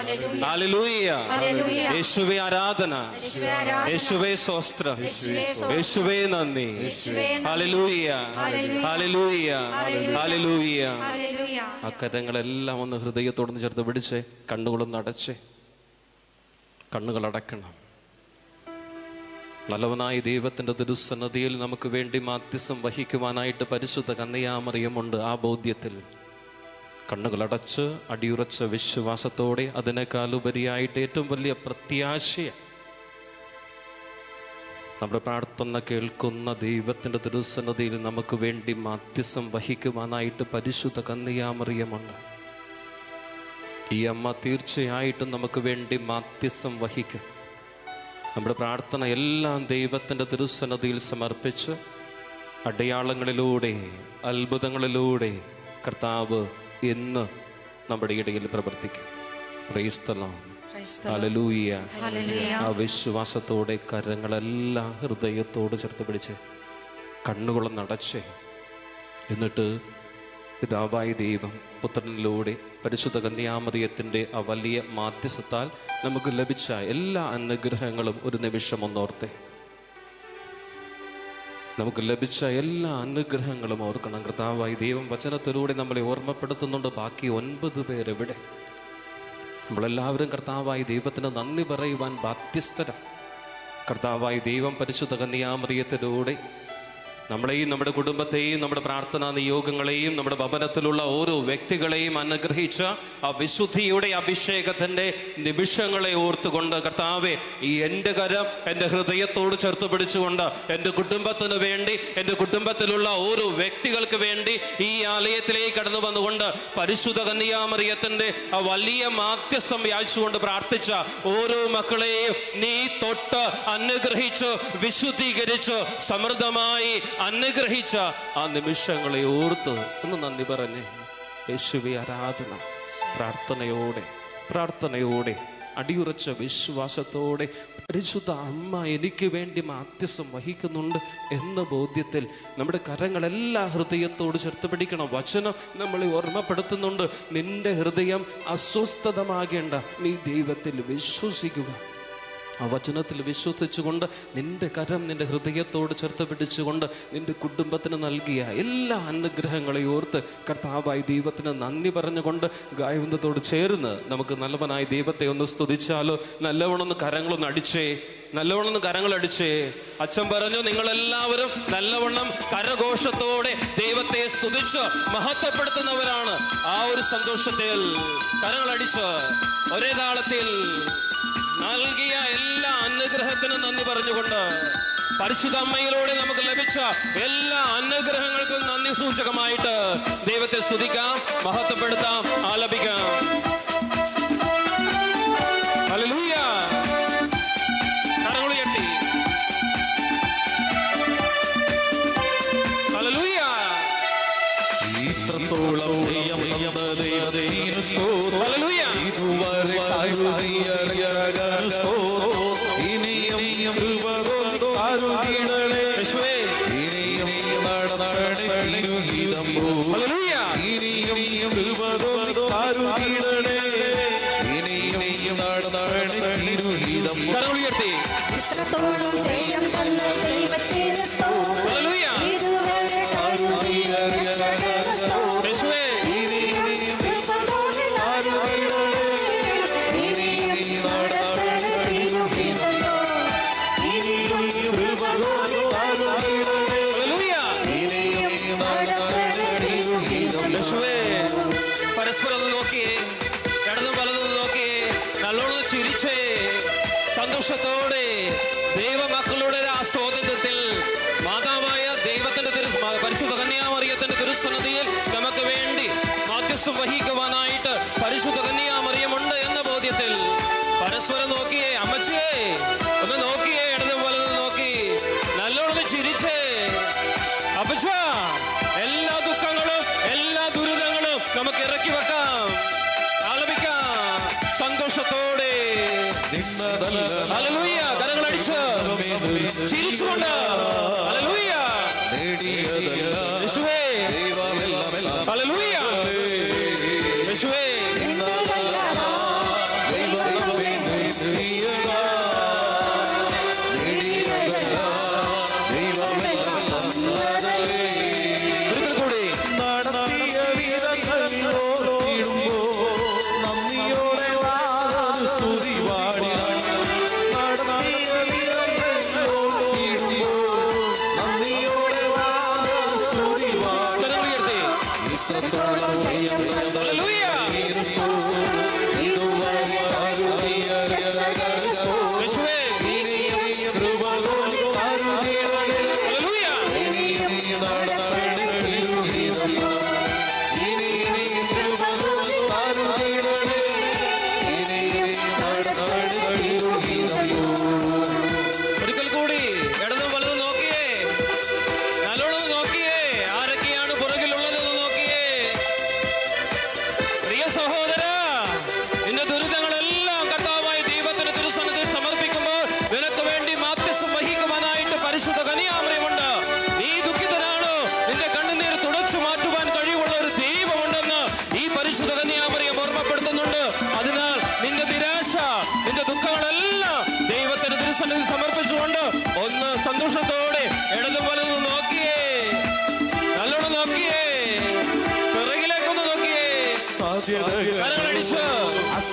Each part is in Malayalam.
ഹല്ലേലൂയ. യേശുവേ ആരാധന, യേശുവേ സ്തോത്രം, യേശുവേ നന്ദി. Hallelujah, hallelujah, hallelujah. ആ കരങ്ങളെല്ലാം ഒന്ന് ഹൃദയത്തോടൊന്ന് ചേർത്ത് പിടിച്ചേ. കണ്ണുകളൊന്ന് അടച്ചേ. കണ്ണുകൾ അടക്കണം. നല്ലവനായ ദൈവത്തിന്റെ തിരുസന്നിധിയിൽ നമുക്ക് വേണ്ടി മാധ്യസ്ഥം വഹിക്കുവാനായിട്ട് പരിശുദ്ധ കന്യകാമറിയമുണ്ട്. ആ ബോധ്യത്തിൽ കണ്ണുകളടച്ച് അടിയുറച്ച വിശ്വാസത്തോടെ, അതിനേക്കാൾ ഉപരിയായിട്ട് ഏറ്റവും വലിയ പ്രത്യാശയ, നമ്മുടെ പ്രാർത്ഥന കേൾക്കുന്ന ദൈവത്തിന്റെ തിരുസന്നിധിയിൽ നമുക്ക് വേണ്ടി മാധ്യസ്ഥം വഹിക്കുവാനായിട്ട് പരിശുദ്ധ കന്യകാമറിയമുണ്ട്. ഈ അമ്മ തീർച്ചയായിട്ടും നമുക്ക് വേണ്ടി മാധ്യസ്ഥം വഹിക്കും. നമ്മുടെ പ്രാർത്ഥന എല്ലാം ദൈവത്തിൻ്റെ തിരുസന്നിധിയിൽ സമർപ്പിച്ച് അടയാളങ്ങളിലൂടെ, അത്ഭുതങ്ങളിലൂടെ കർത്താവ് എന്ന് നമ്മുടെ ഇടയിൽ പ്രവർത്തിക്കും. Praise the Lord. ഹല്ലേലൂയ. ആ വിശ്വാസത്തോടെ കരങ്ങളെല്ലാം ഹൃദയത്തോട് ചേർത്ത് പിടിച്ച് കണ്ണുകളൊന്ന് അടച്ച്, എന്നിട്ട് പിതാവായ ദൈവം പുത്രനിലൂടെ പരിശുദ്ധ കന്യാമറിയത്തിൻ്റെ ആ വലിയ മാധ്യസ്ഥത്താൽ നമുക്ക് ലഭിച്ച എല്ലാ അനുഗ്രഹങ്ങളും ഒരു നിമിഷം ഒന്നോർത്തെ. നമുക്ക് ലഭിച്ച എല്ലാ അനുഗ്രഹങ്ങളും ഓർക്കണം. കർത്താവായ ദൈവം വചനത്തിലൂടെ നമ്മളെ ഓർമ്മപ്പെടുത്തുന്നുണ്ട്. ബാക്കി 9 പേരെവിടെ? നമ്മളെല്ലാവരും കർത്താവായ ദൈവത്തിന് നന്ദി പറയുവാൻ ബാധ്യസ്ഥരാണ്. കർത്താവായ ദൈവം പരിശുദ്ധ കന്യാമറിയത്തിലൂടെ നമ്മളെയും നമ്മുടെ കുടുംബത്തെയും നമ്മുടെ പ്രാർത്ഥനാ നിയോഗങ്ങളെയും നമ്മുടെ ഭവനത്തിലുള്ള ഓരോ വ്യക്തികളെയും അനുഗ്രഹിച്ച ആ വിശുദ്ധിയുടെ അഭിഷേകത്തിൻ്റെ നിമിഷങ്ങളെ ഓർത്തുകൊണ്ട്, കർത്താവെ, ഈ എൻ്റെ കരം എൻ്റെ ഹൃദയത്തോട് ചേർത്ത് പിടിച്ചുകൊണ്ട് എൻ്റെ കുടുംബത്തിന് വേണ്ടി, എൻ്റെ കുടുംബത്തിലുള്ള ഓരോ വ്യക്തികൾക്ക് വേണ്ടി ഈ ആലയത്തിലേക്ക് കടന്നു വന്നുകൊണ്ട് പരിശുദ്ധ കന്യാമറിയത്തിൻ്റെ ആ വലിയ മാധ്യസ്ഥം യാചിച്ചുകൊണ്ട് പ്രാർത്ഥിച്ച ഓരോ മക്കളെയും നീ തൊട്ട് അനുഗ്രഹിച്ച് വിശുദ്ധീകരിച്ച് സമൃദ്ധമായി അനുഗ്രഹിച്ച ആ നിമിഷങ്ങളെ ഓർത്ത് ഒന്ന് നന്ദി പറഞ്ഞ് യേശുവേ ആരാധന. പ്രാർത്ഥനയോടെ അടിയുറച്ച വിശ്വാസത്തോടെ പരിശുദ്ധ അമ്മ എനിക്ക് വേണ്ടി മാധ്യസ്ഥം വഹിക്കുന്നുണ്ട് എന്ന ബോധ്യത്തിൽ നമ്മുടെ കരങ്ങളെല്ലാം ഹൃദയത്തോട് ചേർത്ത് പിടിക്കണം. വചനം നമ്മളെ ഓർമ്മപ്പെടുത്തുന്നുണ്ട്. നിന്റെ ഹൃദയം അസ്വസ്ഥതമാകേണ്ട, നീ ദൈവത്തിൽ വിശ്വസിക്കുക. ആ വചനത്തിൽ വിശ്വസിച്ചുകൊണ്ട് നിന്റെ കരം നിന്റെ ഹൃദയത്തോട് ചേർത്ത് പിടിച്ചുകൊണ്ട് നിന്റെ കുടുംബത്തിന് നൽകിയ എല്ലാ അനുഗ്രഹങ്ങളെയും ഓർത്ത് കർത്താവായ ദൈവത്തിന് നന്ദി പറഞ്ഞുകൊണ്ട് ഗായകത്തോട് ചേർന്ന് നമുക്ക് നല്ലവനായ ദൈവത്തെ ഒന്ന് സ്തുതിച്ചാലോ. നല്ലവണ്ണം കരങ്ങളൊന്ന് അടിച്ചേ, നല്ലവണ്ണം കരങ്ങളടിച്ചേ. അച്ഛൻ പറഞ്ഞു, നിങ്ങളെല്ലാവരും നല്ലവണ്ണം കരഘോഷത്തോടെ ദൈവത്തെ സ്തുതിച്ച് മഹത്വപ്പെടുത്തുന്നവരാണ്. ആ ഒരു സന്തോഷത്തിൽ കരങ്ങളടിച്ച് ഒരേ താളത്തിൽ നൽകിയ എല്ലാ അനുഗ്രഹത്തിനും നന്ദി പറഞ്ഞുകൊണ്ട് പരിശുദ്ധ അമ്മയിലൂടെ നമുക്ക് ലഭിച്ച എല്ലാ അനുഗ്രഹങ്ങൾക്കും നന്ദി സൂചകമായിട്ട് ദൈവത്തെ സ്തുതിക്കാം, മഹത്വപ്പെടുത്താം, ആലപിക്കാം. ഹല്ലേലൂയ. കരങ്ങളുയർത്തി ഹല്ലേലൂയ. പരസ്പരം നോക്കിയേ, ഇടതും വലതും നോക്കിയേ, നല്ലോണം ചിരിച്ചേ. സന്തോഷത്തോടെ ദൈവമക്കളുടെ ആ സ്വാതന്ത്ര്യത്തിൽ മാതാവായ ദൈവത്തിന്റെ പരിശുദ്ധ കന്യാമറിയത്തിന്റെ തിരുസന്നിധിയിൽ നമുക്ക് വേണ്ടി മാധ്യസ്ഥം വഹിക്കുവാനായിട്ട് പരിശുദ്ധ കന്യാമറിയമുണ്ട് എന്ന ബോധ്യത്തിൽ പരസ്പരം നോക്കിയേ. അമ്മച്ചിയെ ഒന്ന് നോക്കിയേ, ഇടതും വലതും നോക്കി നല്ലോണം ചിരിച്ചേ. അപ്പച്ച, എല്ലാ ദുഃഖങ്ങളും എല്ലാ ദുരിതങ്ങളും നമുക്ക് ഇറക്കി വെക്കാം, ആലപിക്കാം സന്തോഷത്തോടെ. ഹല്ലേലൂയ. കരങ്ങളടിച്ച് ചിരിച്ചുകൊണ്ട് ഹല്ലേലൂയ. യേശുവേ, ഹല്ലേലൂയ. യേശുവേ,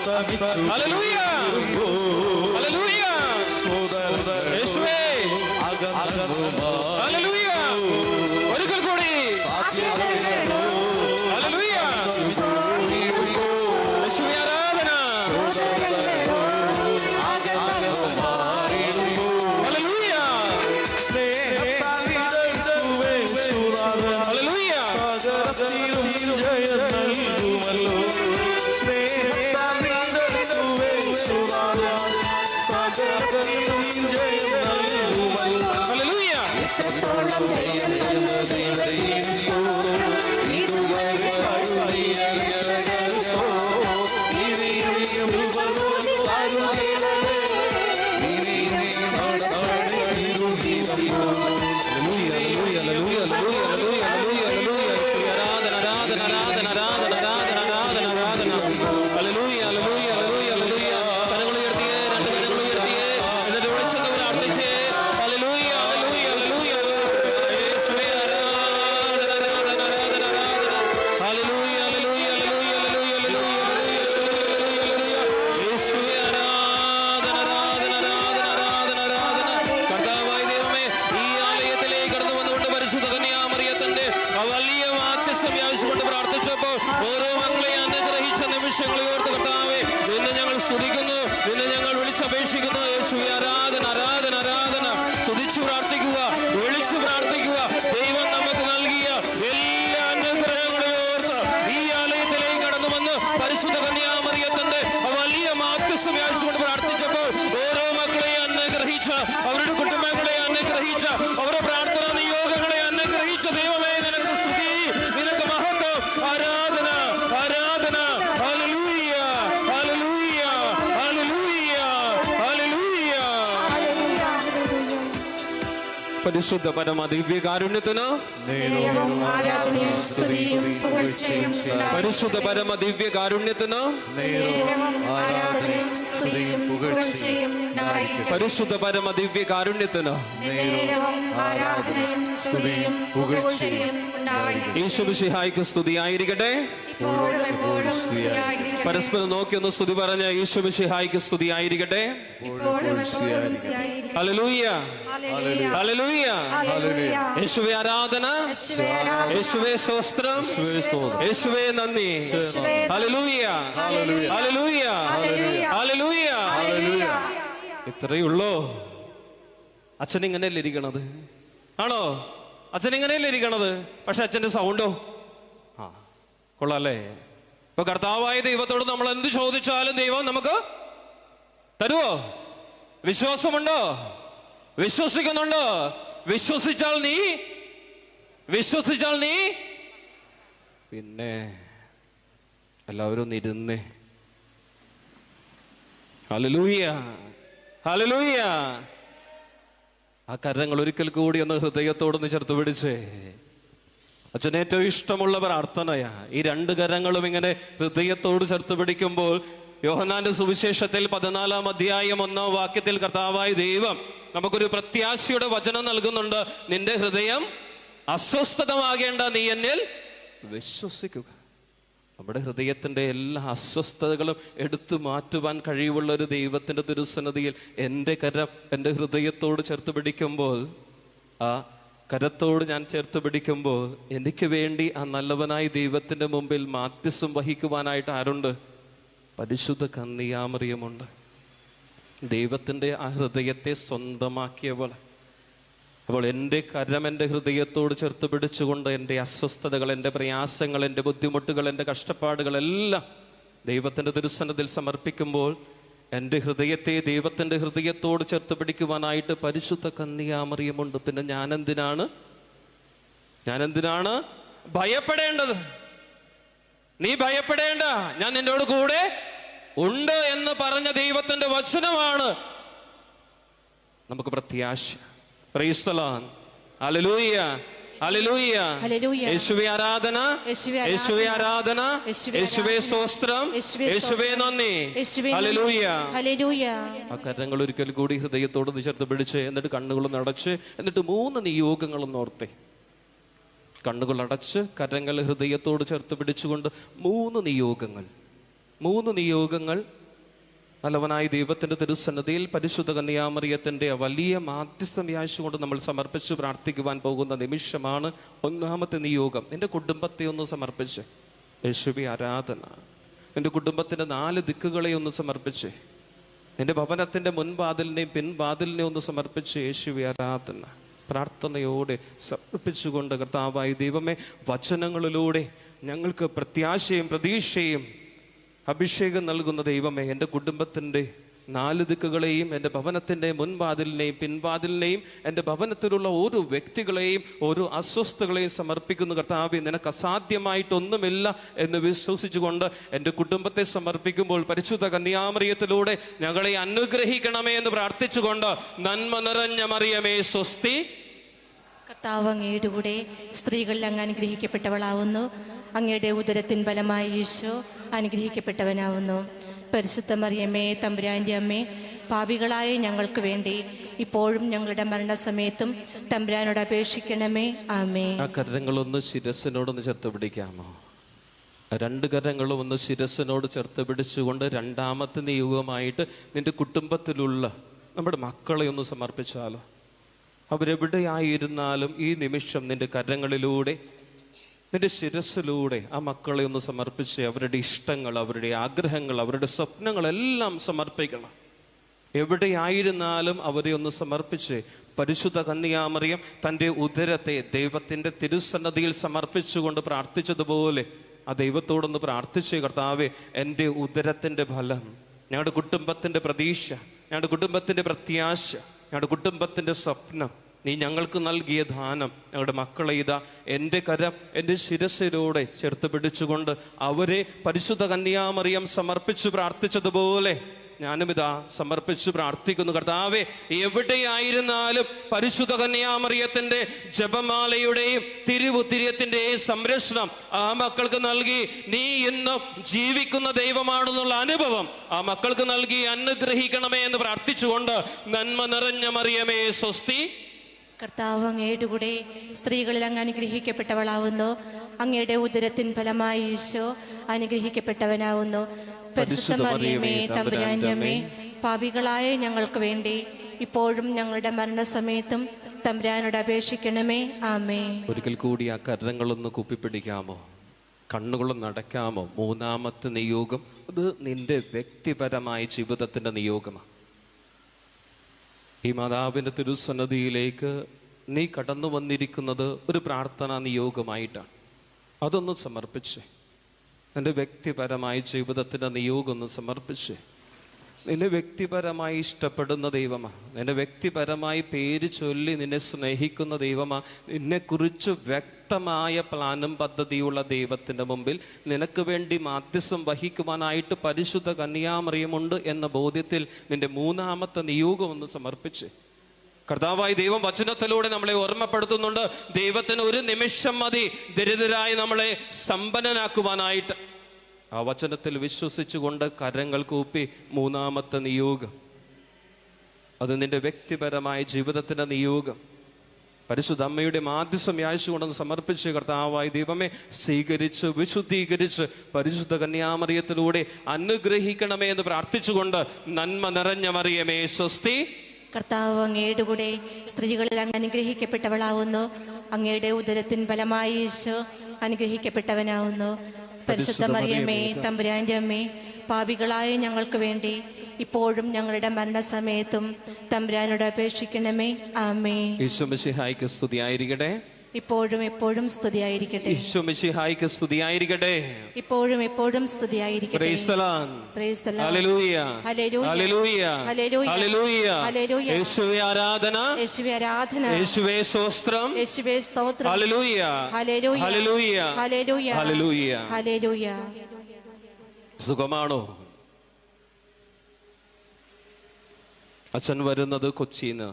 ഹല്ലേലൂയ, ഹല്ലേലൂയ, യേശുവേ, ഹല്ലേലൂയ, ഒരിക്കൽ കൂടി ഹല്ലേലൂയ, യേശുവേ ആരാധന, ഹല്ലേലൂയ, ഹല്ലേലൂയ, അവരുടെ കുടുംബങ്ങളെ അനുഗ്രഹിച്ച, അവരുടെ പ്രാർത്ഥന നിയോഗങ്ങളെ അനുഗ്രഹിച്ച ദൈവമേ, നിനക്ക് സ്തുതി, നിനക്ക് മഹത്വം, ആരാധന, ആരാധന. Hallelujah, hallelujah, hallelujah, hallelujah. പരിശുദ്ധ പരമ ദിവ്യകാരുണ്യത്തിന് പരിശുദ്ധ പരമ ദിവ്യകാരുണ്യത്തിന് പരിശുദ്ധ പരമ ദിവ്യകാരുണ്യത്തിന് ഈശോമിശിഹായ്ക്ക് സ്തുതിയായിരിക്കട്ടെ. പരസ്പരം നോക്കി ഒന്ന് സ്തുതി പറഞ്ഞ ഈശോമിശിഹായ്ക്ക് സ്തുതിയായിരിക്കട്ടെ. ഹല്ലേലൂയ, ഹല്ലേലൂയ, യേശുവേ ആരാധന, യേശുവേ സ്തോത്രം, യേശുവേ നന്ദി. Hallelujah, hallelujah, hallelujah. ഇത്രയുള്ളോ? അച്ഛൻ ഇങ്ങനെയല്ലേ ഇരിക്കണത്? ആണോ? അച്ഛൻ ഇങ്ങനെയല്ലേ ഇരിക്കണത്? പക്ഷെ അച്ഛന്റെ സൗണ്ടോ കൊള്ളാല്ലേ? ഇപ്പൊ കർത്താവായ ദൈവത്തോട് നമ്മൾ എന്ത് ചോദിച്ചാലും ദൈവം നമുക്ക് തരുവോ? വിശ്വാസമുണ്ടോ? വിശ്വസിക്കുന്നുണ്ടോ? വിശ്വസിച്ചാൽ നീ പിന്നെ എല്ലാവരും ഒന്ന് ഇരുന്നേ. Hallelujah, hallelujah. ആ കരങ്ങൾ ഒരിക്കൽ കൂടി ഒന്ന് ഹൃദയത്തോടൊന്ന് ചേർത്ത് പിടിച്ചേ. അച്ഛന് ഏറ്റവും ഇഷ്ടമുള്ള പ്രാർത്ഥനയാ ഈ രണ്ട് കരങ്ങളും ഇങ്ങനെ ഹൃദയത്തോട് ചേർത്ത് പിടിക്കുമ്പോൾ. യോഹന്നാന്റെ സുവിശേഷത്തിൽ 14-ാം അധ്യായം 1-ാം വാക്യത്തിൽ കർത്താവായ ദൈവം നമുക്കൊരു പ്രത്യാശയുടെ വചനം നൽകുന്നുണ്ട്. നിന്റെ ഹൃദയം അസ്വസ്ഥതമാകേണ്ട, നീ എന്നിൽ വിശ്വസിക്കുക. നമ്മുടെ ഹൃദയത്തിന്റെ എല്ലാ അസ്വസ്ഥതകളും എടുത്തു മാറ്റുവാൻ കഴിവുള്ള ഒരു ദൈവത്തിന്റെ തിരുസന്നിധിയിൽ എൻ്റെ കരം എൻ്റെ ഹൃദയത്തോട് ചേർത്ത് പിടിക്കുമ്പോൾ, ആ കരത്തോട് ഞാൻ ചേർത്ത് പിടിക്കുമ്പോൾ എനിക്ക് വേണ്ടി ആ നല്ലവനായ ദൈവത്തിന്റെ മുമ്പിൽ മാധ്യസ്ഥം വഹിക്കുവാനായിട്ട് ആരുണ്ട്? പരിശുദ്ധ കന്യകാമറിയമുണ്ട്. ദൈവത്തിന്റെ ആ ഹൃദയത്തെ സ്വന്തമാക്കിയവൾ. അപ്പോൾ എൻ്റെ കരം എൻ്റെ ഹൃദയത്തോട് ചേർത്ത് പിടിച്ചുകൊണ്ട് എൻ്റെ അസ്വസ്ഥതകൾ, എൻ്റെ പ്രയാസങ്ങൾ, എൻ്റെ ബുദ്ധിമുട്ടുകൾ, എൻ്റെ കഷ്ടപ്പാടുകളെല്ലാം ദൈവത്തിൻ്റെ തിരുസന്നിധിയിൽ സമർപ്പിക്കുമ്പോൾ എൻ്റെ ഹൃദയത്തെ ദൈവത്തിൻ്റെ ഹൃദയത്തോട് ചേർത്ത് പിടിക്കുവാനായിട്ട് പരിശുദ്ധ കന്യകാമറിയമുണ്ട്. പിന്നെ ഞാനെന്തിനാണ് ഭയപ്പെടേണ്ടത്? നീ ഭയപ്പെടേണ്ട, ഞാൻ നിന്നോട് കൂടെ ഉണ്ട് എന്ന് പറഞ്ഞ ദൈവത്തിന്റെ വചനമാണ് നമുക്ക് പ്രത്യാശ. Praise the Lord. Hallelujah, hallelujah. യേശുവേ ആരാധന, യേശുവേ ആരാധന, യേശുവേ സ്തോത്രം, യേശുവേ നന്ദി. Hallelujah, hallelujah. ആ കരങ്ങൾ ഒരിക്കൽ കൂടി ഹൃദയത്തോട് ചേർത്ത് പിടിച്ച് എന്നിട്ട് കണ്ണുകളൊന്ന് അടച്ച് എന്നിട്ട് 3 നിയോഗങ്ങളൊന്ന് ഓർത്തേ. കണ്ണുകൾ അടച്ച് കരങ്ങൾ ഹൃദയത്തോട് ചേർത്ത് പിടിച്ചുകൊണ്ട് 3 നിയോഗങ്ങൾ. 3 നിയോഗങ്ങൾ നല്ലവനായ ദൈവത്തിന്റെ തിരുസന്നിധിയിൽ പരിശുദ്ധ കന്യാമറിയത്തിന്റെ വലിയ മാധ്യസ്ഥം കൊണ്ട് നമ്മൾ സമർപ്പിച്ച് പ്രാർത്ഥിക്കുവാൻ പോകുന്ന നിമിഷമാണ്. 1-ാമത്തെ നിയോഗം, നിന്റെ കുടുംബത്തെ ഒന്ന് സമർപ്പിച്ച് യേശുവേ ആരാധന. നിന്റെ കുടുംബത്തിന്റെ 4 ദിക്കുകളെ ഒന്ന് സമർപ്പിച്ച്, നിന്റെ ഭവനത്തിന്റെ മുൻവാതിലിനെയും പിൻവാതിലിനെയും ഒന്ന് സമർപ്പിച്ച് യേശുവേ ആരാധന പ്രാർത്ഥനയോടെ സമർപ്പിച്ചുകൊണ്ട്, കർത്താവായ ദൈവമേ, വചനങ്ങളിലൂടെ ഞങ്ങൾക്ക് പ്രത്യാശയും പ്രതീക്ഷയും അഭിഷേകം നൽകുന്ന ദൈവമേ, എൻ്റെ കുടുംബത്തിൻ്റെ 4 ദിക്കുകളെയും, എൻ്റെ ഭവനത്തിൻ്റെ മുൻവാതിലിനെയും പിൻവാതിലിനെയും, എൻ്റെ ഭവനത്തിലുള്ള ഓരോ വ്യക്തികളെയും, ഓരോ അസ്വസ്ഥകളെയും സമർപ്പിക്കുന്നു കർത്താവേ. നിനക്ക് അസാധ്യമായിട്ടൊന്നുമില്ല എന്ന് വിശ്വസിച്ചുകൊണ്ട് എൻ്റെ കുടുംബത്തെ സമർപ്പിക്കുമ്പോൾ പരിശുദ്ധ കന്യാമറിയത്തിലൂടെ ഞങ്ങളെ അനുഗ്രഹിക്കണമേ എന്ന് പ്രാർത്ഥിച്ചുകൊണ്ട്, നന്മ നിറഞ്ഞ മറിയമേ സ്വസ്തി. കർത്താവ് അങ്ങയുടെ കൂടെ സ്ത്രീകളിൽ അങ്ങ് അനുഗ്രഹിക്കപ്പെട്ടവളാവുന്നു. അങ്ങയുടെ ഉദരത്തിൻ ഫലമായി ഈശോ അനുഗ്രഹിക്കപ്പെട്ടവനാവുന്നു. പരിശുദ്ധ മറിയമേ, തമ്പുരാന്റെ അമ്മേ, പാപികളായ ഞങ്ങൾക്ക് വേണ്ടി ഇപ്പോഴും ഞങ്ങളുടെ മരണസമയത്തും തമ്പുരാനോട് അപേക്ഷിക്കണമേ. ആമേ. ആ കരങ്ങളൊന്ന് ശിരസിനോടൊന്ന് ചേർത്ത് പിടിക്കാമോ? 2 കരങ്ങളും ഒന്ന് ശിരസിനോട് ചേർത്ത് പിടിച്ചുകൊണ്ട് 2-ാമത്തെ നിയോഗമായിട്ട് നിന്റെ കുടുംബത്തിലുള്ള നമ്മുടെ മക്കളെ ഒന്ന് സമർപ്പിച്ചാലോ? അവരെവിടെയായിരുന്നാലും ഈ നിമിഷം നിന്റെ കരങ്ങളിലൂടെ, നിന്റെ ശിരസിലൂടെ ആ മക്കളെ ഒന്ന് സമർപ്പിച്ച് അവരുടെ ഇഷ്ടങ്ങൾ, അവരുടെ ആഗ്രഹങ്ങൾ, അവരുടെ സ്വപ്നങ്ങളെല്ലാം സമർപ്പിക്കണം. എവിടെയായിരുന്നാലും അവരെ ഒന്ന് സമർപ്പിച്ച് പരിശുദ്ധ കന്യാമറിയം തൻ്റെ ഉദരത്തെ ദൈവത്തിൻ്റെ തിരുസന്നതിയിൽ സമർപ്പിച്ചുകൊണ്ട് പ്രാർത്ഥിച്ചതുപോലെ ആ ദൈവത്തോടൊന്ന് പ്രാർത്ഥിച്ച്, കർത്താവേ, എൻ്റെ ഉദരത്തിൻ്റെ ഫലം, ഞങ്ങളുടെ കുടുംബത്തിൻ്റെ പ്രതീക്ഷ, ഞങ്ങളുടെ കുടുംബത്തിൻ്റെ പ്രത്യാശ, ഞങ്ങളുടെ കുടുംബത്തിൻ്റെ സ്വപ്നം, നീ ഞങ്ങൾക്ക് നൽകിയ ദാനം, ഞങ്ങളുടെ മക്കളെ ഇതാ എൻ്റെ കരം എൻ്റെ ശിരസിലൂടെ ചേർത്ത് പിടിച്ചുകൊണ്ട് അവരെ പരിശുദ്ധ കന്യാമറിയം സമർപ്പിച്ചു പ്രാർത്ഥിച്ചതുപോലെ ഞാനും ഇതാ സമർപ്പിച്ചു പ്രാർത്ഥിക്കുന്നു. കർത്താവേ, എവിടെയായിരുന്നാലും പരിശുദ്ധ കന്യാമറിയത്തിന്റെ ജപമാലയുടെയും തിരുവുത്തിര്യത്തിന്റെയും സംരക്ഷണം ആ മക്കൾക്ക് നൽകി നീ ഇന്നും ജീവിക്കുന്ന ദൈവമാണെന്നുള്ള അനുഭവം ആ മക്കൾക്ക് നൽകി അനുഗ്രഹിക്കണമേ എന്ന് പ്രാർത്ഥിച്ചുകൊണ്ട്, നന്മ നിറഞ്ഞ മറിയമേ സ്വസ്തി. കർത്താവ് അങ്ങയുടെ കൂടെ സ്ത്രീകളിൽ അങ്ങ് അനുഗ്രഹിക്കപ്പെട്ടവളാവുന്നു. അങ്ങയുടെ ഉദരത്തിൻ ഫലമായി ഈശോ അനുഗ്രഹിക്കപ്പെട്ടവനാവുന്നു. പരിശുദ്ധ മറിയമേ, തമ്പുരാന്റെ അമ്മേ, പാപികളായ ഞങ്ങൾക്ക് വേണ്ടി ഇപ്പോഴും ഞങ്ങളുടെ മരണസമയത്തും തമ്പുരാനോട് അപേക്ഷിക്കണമേ. ആമേ. ഒരിക്കൽ കൂടി ആ കരങ്ങളൊന്ന് കുപ്പിപ്പിടിക്കാമോ? കണ്ണുകളൊന്ന് അടയ്ക്കാമോ? 3-ാമത്തെ നിയോഗം, അത് നിന്റെ വ്യക്തിപരമായ ജീവിതത്തിന്റെ നിയോഗമാണ്. ഈ മാതാവിൻ്റെ തിരുസന്നതിയിലേക്ക് നീ കടന്നു വന്നിരിക്കുന്നത് ഒരു പ്രാർത്ഥനാ നിയോഗമായിട്ടാണ്. അതൊന്ന് സമർപ്പിച്ച്, എൻ്റെ വ്യക്തിപരമായ ജീവിതത്തിൻ്റെ നിയോഗം ഒന്ന് സമർപ്പിച്ച്, നിന്നെ വ്യക്തിപരമായി ഇഷ്ടപ്പെടുന്ന ദൈവമാണ്, നിന്നെ വ്യക്തിപരമായി പേര് ചൊല്ലി നിന്നെ സ്നേഹിക്കുന്ന ദൈവമാണ്, നിന്നെക്കുറിച്ച് വ്യക്തമായ പ്ലാനും പദ്ധതിയുള്ള ദൈവത്തിൻ്റെ മുമ്പിൽ നിനക്ക് വേണ്ടി മാധ്യസ്ഥം വഹിക്കുവാനായിട്ട് പരിശുദ്ധ കന്യാമറിയമുണ്ട് എന്ന ബോധ്യത്തിൽ നിന്റെ 3-ാമത്തെ നിയോഗം ഒന്ന് സമർപ്പിച്ച്, കർത്താവായ ദൈവം വചനത്തിലൂടെ നമ്മളെ ഓർമ്മപ്പെടുത്തുന്നുണ്ട്, ദൈവത്തിന് ഒരു നിമിഷം മതി ദരിദ്രരായി നമ്മളെ സമ്പന്നനാക്കുവാനായിട്ട്. ആ വചനത്തിൽ വിശ്വസിച്ചുകൊണ്ട് കരങ്ങൾ കൂപ്പി 3-ാമത്തെ നിയോഗം, അത് നിന്റെ വ്യക്തിപരമായ ജീവിതത്തിന്റെ നിയോഗം പരിശുദ്ധ അമ്മയുടെ മാധ്യസ്ഥം യാചിച്ചുകൊണ്ടെന്ന് സമർപ്പിച്ച്, കർത്താവായ ദൈവമേ, സ്വീകരിച്ച് വിശുദ്ധീകരിച്ച് പരിശുദ്ധ കന്യാമറിയത്തിലൂടെ അനുഗ്രഹിക്കണമേ എന്ന് പ്രാർത്ഥിച്ചുകൊണ്ട്, നന്മ നിറഞ്ഞ മറിയമേ സ്വസ്തി. കർത്താവ് അങ്ങയുടെ കൂടെ സ്ത്രീകളിൽ അങ്ങ് അനുഗ്രഹിക്കപ്പെട്ടവളാവുന്നു. അങ്ങയുടെ ഉദരത്തിൻ ഫലമായി ഈശോ അനുഗ്രഹിക്കപ്പെട്ടവനാവുന്നു. പരിശുദ്ധ മറിയമേ, തമ്പുരാന്റെ അമ്മേ, പാപികളായ ഞങ്ങൾക്ക് വേണ്ടി ഇപ്പോഴും ഞങ്ങളുടെ മരണസമയത്തും തമ്പുരാനോട് അപേക്ഷിക്കണമേ. ആമേ. ഈശോ മിശിഹായ്ക്ക് സ്തുതിയായിരിക്കട്ടെ. ഇപ്പോഴും എപ്പോഴും സ്തുതിയായിരിക്കട്ടെ. ഈശോ മിശിഹായ്ക്ക് സ്തുതിയായിരിക്കട്ടെ. ഇപ്പോഴും എപ്പോഴും സ്തുതിയായിരിക്കട്ടെ. Praise the Lord. Praise the Lord. Hallelujah. Hallelujah. Hallelujah. Hallelujah. Hallelujah. യേശുവേ ആരാധന. യേശുവേ ആരാധന. യേശുവേ സ്തോത്രം. യേശുവേ സ്തോത്രം. Hallelujah. Hallelujah. Hallelujah. Hallelujah. Hallelujah. Hallelujah. സുഖമാണോ? അച്ഛൻ വരുന്നത് കൊച്ചിന്ന്.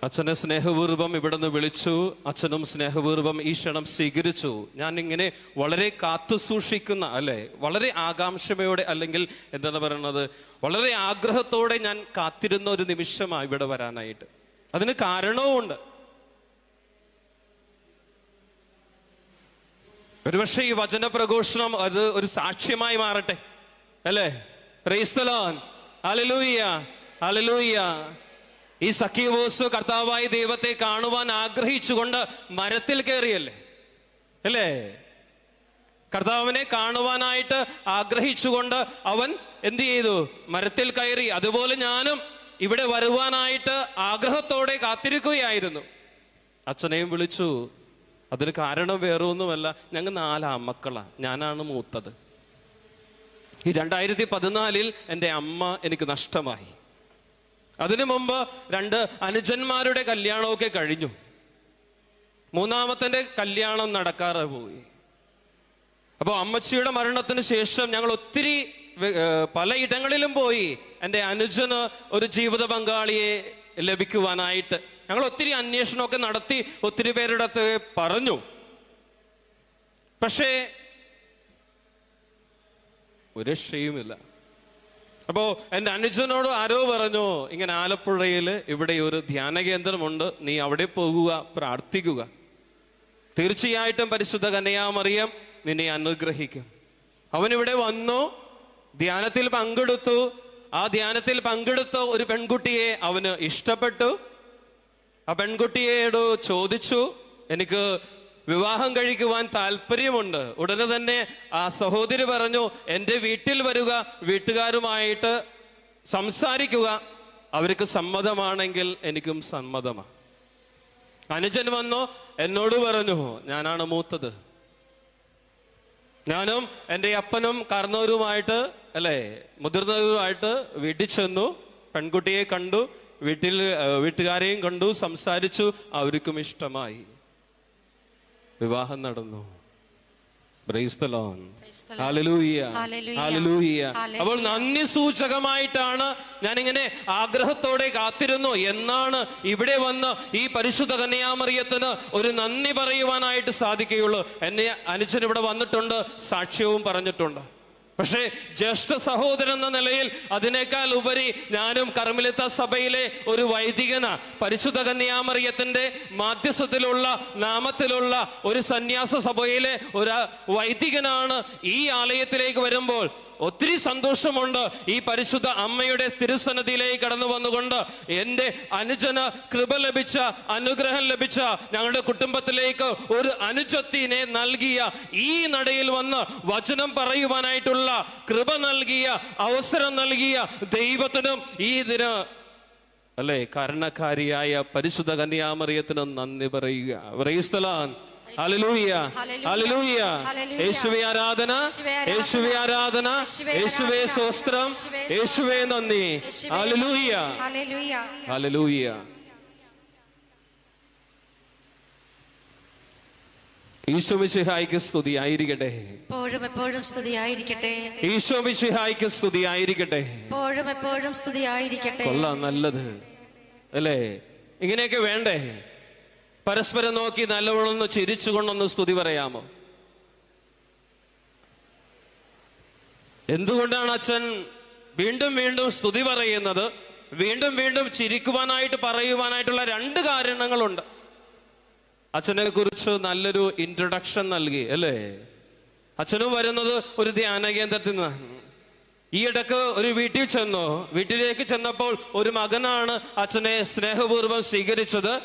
അച്ഛനെ സ്നേഹപൂർവ്വം ഇവിടെ നിന്ന് വിളിച്ചു. അച്ഛനും സ്നേഹപൂർവ്വം ഈ ക്ഷണം സ്വീകരിച്ചു. ഞാൻ ഇങ്ങനെ വളരെ കാത്തു സൂക്ഷിക്കുന്ന, അല്ലെ, വളരെ ആകാംക്ഷയോടെ, അല്ലെങ്കിൽ എന്താണ് പറയുന്നത്, വളരെ ആഗ്രഹത്തോടെ ഞാൻ കാത്തിരുന്ന ഒരു നിമിഷമാണ് ഇവിടെ വരാനായിട്ട്. അതിന് കാരണവുമുണ്ട്. ഒരുപക്ഷെ ഈ വചന പ്രഘോഷണം അത് ഒരു സാക്ഷ്യമായി മാറട്ടെ, അല്ലേ? Praise the Lord. Hallelujah, hallelujah. ഈ സഖ്യവോസ് കർത്താവായ ദൈവത്തെ കാണുവാൻ ആഗ്രഹിച്ചുകൊണ്ട് മരത്തിൽ കയറിയല്ലേ, അല്ലേ? കർത്താവിനെ കാണുവാനായിട്ട് ആഗ്രഹിച്ചുകൊണ്ട് അവൻ എന്ത് ചെയ്തു? മരത്തിൽ കയറി. അതുപോലെ ഞാനും ഇവിടെ വരുവാനായിട്ട് ആഗ്രഹത്തോടെ കാത്തിരിക്കുകയായിരുന്നു. അച്ഛനെയും വിളിച്ചു. അതിന് കാരണം വേറെ ഒന്നുമല്ല, ഞങ്ങൾ 4 ആൺമക്കളാണ്, ഞാനാണ് മൂത്തത്. ഈ 2014 എൻ്റെ അമ്മ എനിക്ക് നഷ്ടമായി. അതിനു മുമ്പ് 2 അനുജന്മാരുടെ കല്യാണമൊക്കെ കഴിഞ്ഞു. 3-ാമത്തെ കല്യാണം നടക്കാതെ പോയി. അപ്പോൾ അമ്മച്ചിയുടെ മരണത്തിന് ശേഷം ഞങ്ങൾ ഒത്തിരി പലയിടങ്ങളിലും പോയി എൻ്റെ അനുജന് ഒരു ജീവിത പങ്കാളിയെ ലഭിക്കുവാനായിട്ട്. ഞങ്ങൾ ഒത്തിരി അന്വേഷണമൊക്കെ നടത്തി, ഒത്തിരി പേരുടെ അടുത്ത് പറഞ്ഞു. പക്ഷേ ഒരു രക്ഷയുമില്ല. അപ്പോ എൻ്റെ അനുജനോട് ആരോ പറഞ്ഞു, ഇങ്ങനെ ആലപ്പുഴയിൽ ഇവിടെ ഒരു ധ്യാന കേന്ദ്രമുണ്ട്, നീ അവിടെ പോകുക, പ്രാർത്ഥിക്കുക, തീർച്ചയായിട്ടും പരിശുദ്ധ കന്യകാമറിയം നിന്നെ അനുഗ്രഹിക്കും. അവനിവിടെ വന്നു, ധ്യാനത്തിൽ പങ്കെടുത്തു. ആ ധ്യാനത്തിൽ പങ്കെടുത്ത ഒരു പെൺകുട്ടിയെ അവന് ഇഷ്ടപ്പെട്ടു. ആ പെൺകുട്ടിയോട് ചോദിച്ചു, എനിക്ക് വിവാഹം കഴിക്കുവാൻ താല്പര്യമുണ്ട്. ഉടനെ തന്നെ ആ സഹോദരി പറഞ്ഞു, എൻ്റെ വീട്ടിൽ വരിക, വീട്ടുകാരുമായിട്ട് സംസാരിക്കുക, അവർക്ക് സമ്മതമാണെങ്കിൽ എനിക്കും സമ്മതമാണ്. അനുജൻ വന്നു, എന്നോട് പറഞ്ഞു, ഞാനാണ് മൂത്തത്, ഞാനും എൻ്റെ അപ്പനും കാരണവരുമായിട്ട്, അല്ലേ, മുതിർന്നവരുമായിട്ട് വീട്ടിൽ ചെന്നു. പെൺകുട്ടിയെ കണ്ടു, വീട്ടുകാരെയും കണ്ടു, സംസാരിച്ചു, അവർക്കും ഇഷ്ടമായി. വിവാഹം നടന്നു. Praise the Lord. Hallelujah, hallelujah. അപ്പോൾ നന്ദി സൂചകമായിട്ടാണ് ഞാനിങ്ങനെ ആഗ്രഹത്തോടെ കാത്തിരുന്നു. എന്നാണ് ഇവിടെ വന്ന് ഈ പരിശുദ്ധ കന്യാമറിയത്തിന് ഒരു നന്ദി പറയുവാനായിട്ട് സാധിക്കുകയുള്ളൂ. എന്നെ അനുജൻ ഇവിടെ വന്നിട്ടുണ്ട്, സാക്ഷ്യവും പറഞ്ഞിട്ടുണ്ട്. പക്ഷേ ജ്യേഷ്ഠ സഹോദരൻ എന്ന നിലയിൽ അതിനേക്കാൾ ഉപരി ഞാനും കർമ്മലിത്ത സഭയിലെ ഒരു വൈദികന, പരിശുദ്ധ കന്യാമറിയത്തിന്റെ മാധ്യസ്ഥത്തിലുള്ള നാമത്തിലുള്ള ഒരു സന്യാസ സഭയിലെ ഒരു വൈദികനാണ്. ഈ ആലയത്തിലേക്ക് വരുമ്പോൾ ഒത്തിരി സന്തോഷമുണ്ട്. ഈ പരിശുദ്ധ അമ്മയുടെ തിരുസന്നിധിയിലേക്ക് കടന്നു വന്നുകൊണ്ട് എൻ്റെ അനുജന് കൃപ ലഭിച്ച, അനുഗ്രഹം ലഭിച്ച, ഞങ്ങളുടെ കുടുംബത്തിലേക്ക് ഒരു അനുജത്തിനെ നൽകിയ, ഈ നടയിൽ വന്ന് വചനം പറയുവാനായിട്ടുള്ള കൃപ നൽകിയ, അവസരം നൽകിയ ദൈവത്തിനും ഈ ദിന, അല്ലെ, കാരണക്കാരിയായ പരിശുദ്ധ കന്യാമറിയത്തിന് നന്ദി പറയുക. Praise the Lord. Hallelujah, hallelujah. യേശുവേ ആരാധന, യേശുവേ ആരാധന, യേശുവേ സ്തോത്രം, യേശുവേ നന്ദി. Hallelujah, hallelujah. ഈശോ മിശിഹായ്ക്ക് സ്തുതിയായിരിക്കട്ടെ. എപ്പോഴും എപ്പോഴും സ്തുതിയായിരിക്കട്ടെ. ഈശോ മിശിഹായ്ക്ക് സ്തുതിയായിരിക്കട്ടെ. എപ്പോഴും എപ്പോഴും സ്തുതിയായിരിക്കട്ടെ. കൊള്ളാം, നല്ലത് അല്ലേ? ഇങ്ങനെയൊക്കെ വേണ്ടേ? പരസ്പരം നോക്കി നല്ലവണ്ണം ചിരിച്ചുകൊണ്ടൊന്ന് സ്തുതി പറയാമോ? എന്തുകൊണ്ടാണ് അച്ഛൻ വീണ്ടും വീണ്ടും സ്തുതി പറയുന്നത്? വീണ്ടും വീണ്ടും ചിരിക്കുവാനായിട്ട് പറയുവാനായിട്ടുള്ള 2 കാരണങ്ങളുണ്ട്. അച്ഛനെ കുറിച്ച് നല്ലൊരു ഇൻട്രൊഡക്ഷൻ നൽകി, അല്ലേ? അച്ഛനും വരുന്നത് ഒരു ധ്യാന കേന്ദ്രത്തിൽ നിന്നാണ്. ഈ ഇടക്ക് ഒരു വീട്ടിൽ ചെന്നു. വീട്ടിലേക്ക് ചെന്നപ്പോൾ ഒരു മകനാണ് അച്ഛനെ സ്നേഹപൂർവ്വം സ്വീകരിച്ചത്.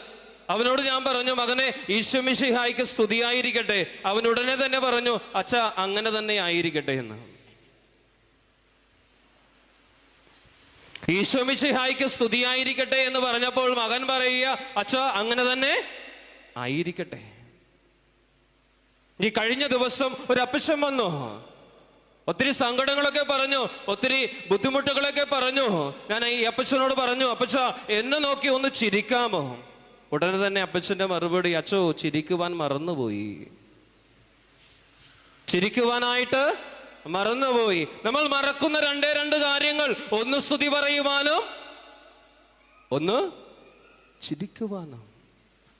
അവനോട് ഞാൻ പറഞ്ഞു, മകനെ, ഈശോ മിശിഹായ്ക്ക് സ്തുതിയായിരിക്കട്ടെ. അവൻ ഉടനെ തന്നെ പറഞ്ഞു, അച്ഛ അങ്ങനെ തന്നെ ആയിരിക്കട്ടെ എന്ന്. ഈശോ മിശിഹായ്ക്ക് സ്തുതിയായിരിക്കട്ടെ എന്ന് പറഞ്ഞപ്പോൾ മകൻ പറയുക, അച്ഛ അങ്ങനെ തന്നെ ആയിരിക്കട്ടെ. ഈ കഴിഞ്ഞ ദിവസം ഒരു അപ്പച്ചൻ വന്നു, ഒത്തിരി സങ്കടങ്ങളൊക്കെ പറഞ്ഞു, ഒത്തിരി ബുദ്ധിമുട്ടുകളൊക്കെ പറഞ്ഞു. ഞാൻ ഈ അപ്പച്ചനോട് പറഞ്ഞു, അപ്പച്ച എന്നെ നോക്കി ഒന്ന് ചിരിക്കാമോ? ഉടനെ തന്നെ അപ്പച്ചന്റെ മറുപടി, അച്ചോ ചിരിക്കുവാൻ മറന്നുപോയി, ചിരിക്കുവാനായിട്ട് മറന്നുപോയി. നമ്മൾ മറക്കുന്ന 2 കാര്യങ്ങൾ, ഒന്ന് സ്തുതി പറയുവാനും ഒന്ന് ചിരിക്കുവാനും.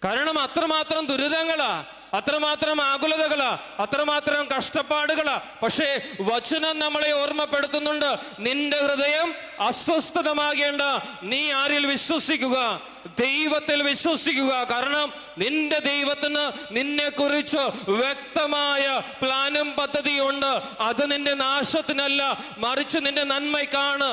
കാരണം അത്രമാത്രം ദുരിതങ്ങളാ, അത്രമാത്രം ആകുലതകളാ, അത്രമാത്രം കഷ്ടപ്പാടുകളാ. പക്ഷേ വചനം നമ്മളെ ഓർമ്മപ്പെടുത്തുന്നുണ്ട്, നിന്റെ ഹൃദയം അസ്വസ്ഥതമാകേണ്ട. നീ ആരിൽ വിശ്വസിക്കുക? ദൈവത്തിൽ വിശ്വസിക്കുക. കാരണം നിന്റെ ദൈവത്തിന് നിന്നെ കുറിച്ച് വ്യക്തമായ പ്ലാനും പദ്ധതിയുണ്ട്. അത് നിന്റെ നാശത്തിനല്ല, മറിച്ച് നിന്റെ നന്മയ്ക്കാണ്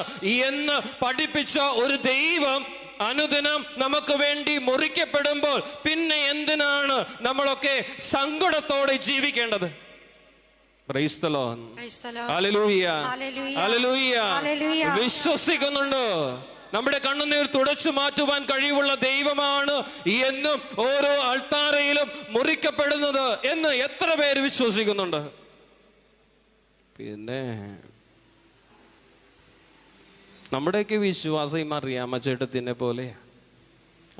എന്ന് പഠിപ്പിച്ച ഒരു ദൈവം അനുദിനം നമുക്ക് വേണ്ടി മുറിക്കപ്പെടുമ്പോൾ പിന്നെ എന്തിനാണ് നമ്മളൊക്കെ സങ്കടത്തോടെ ജീവിക്കേണ്ടത്? Praise the Lord. Hallelujah, hallelujah. വിശ്വസിക്കുന്നുണ്ടോ? നമ്മുടെ കണ്ണുനീർ തുടച്ചു മാറ്റുവാൻ കഴിവുള്ള ദൈവമാണ് എന്നും ഓരോ അൾത്താരയിലും മുറിക്കപ്പെടുന്നത് എന്ന് എത്ര പേര് വിശ്വസിക്കുന്നുണ്ട്? പിന്നെ നമ്മുടെയൊക്കെ വിശ്വാസം ഈ മറിയാമ്മ ചേട്ടത്തിനെ പോലെയാ.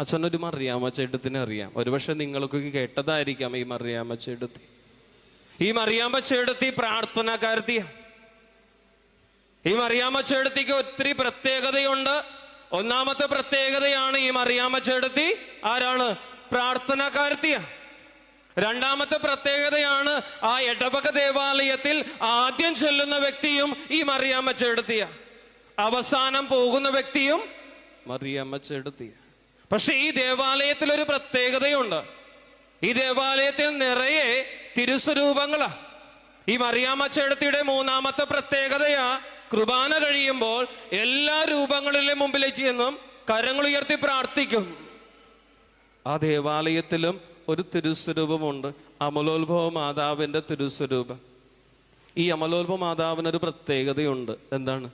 അച്ഛനൊരു മറിയാമ്മ ചേട്ടത്തിനെ അറിയാം. ഒരുപക്ഷെ നിങ്ങൾക്കൊക്കെ കേട്ടതായിരിക്കാം ഈ മറിയാമ്മ ചേട്ടത്തി. ഈ മറിയാമ്മ ചേട്ടത്തി പ്രാർത്ഥനാകാരത്തിയ. ഈ മറിയാമ്മ ചേട്ടത്തിക്ക് ഒത്തിരി പ്രത്യേകതയുണ്ട്. ഒന്നാമത്തെ പ്രത്യേകതയാണ് ഈ മറിയാമ്മ ചേട്ടത്തി ആരാണ്? പ്രാർത്ഥനാകാരത്തിയ. രണ്ടാമത്തെ പ്രത്യേകതയാണ് ആ എടവക ദേവാലയത്തിൽ ആദ്യം ചെല്ലുന്ന വ്യക്തിയും ഈ മറിയാമ്മ ചേട്ടത്തിയ, അവസാനം പോകുന്ന വ്യക്തിയും മറിയാമ്മ ചേട്ടത്തിയ. പക്ഷെ ഈ ദേവാലയത്തിൽ ഒരു പ്രത്യേകതയുണ്ട്. ഈ ദേവാലയത്തിൽ നിറയെ തിരുസ്വരൂപങ്ങളാ. ഈ മറിയാമ്മ ചേട്ടത്തിയുടെ മൂന്നാമത്തെ പ്രത്യേകതയാ, കുർബാന കഴിയുമ്പോൾ എല്ലാ രൂപങ്ങളിലെ മുമ്പിലേക്ക് ചെന്നും കരങ്ങൾ ഉയർത്തി പ്രാർത്ഥിക്കും. ആ ദേവാലയത്തിലും ഒരു തിരുസ്വരൂപമുണ്ട്, അമലോത്ഭവ മാതാവിന്റെ തിരുസ്വരൂപം. ഈ അമലോത്ഭവ മാതാവിനൊരു പ്രത്യേകതയുണ്ട്. എന്താണ്?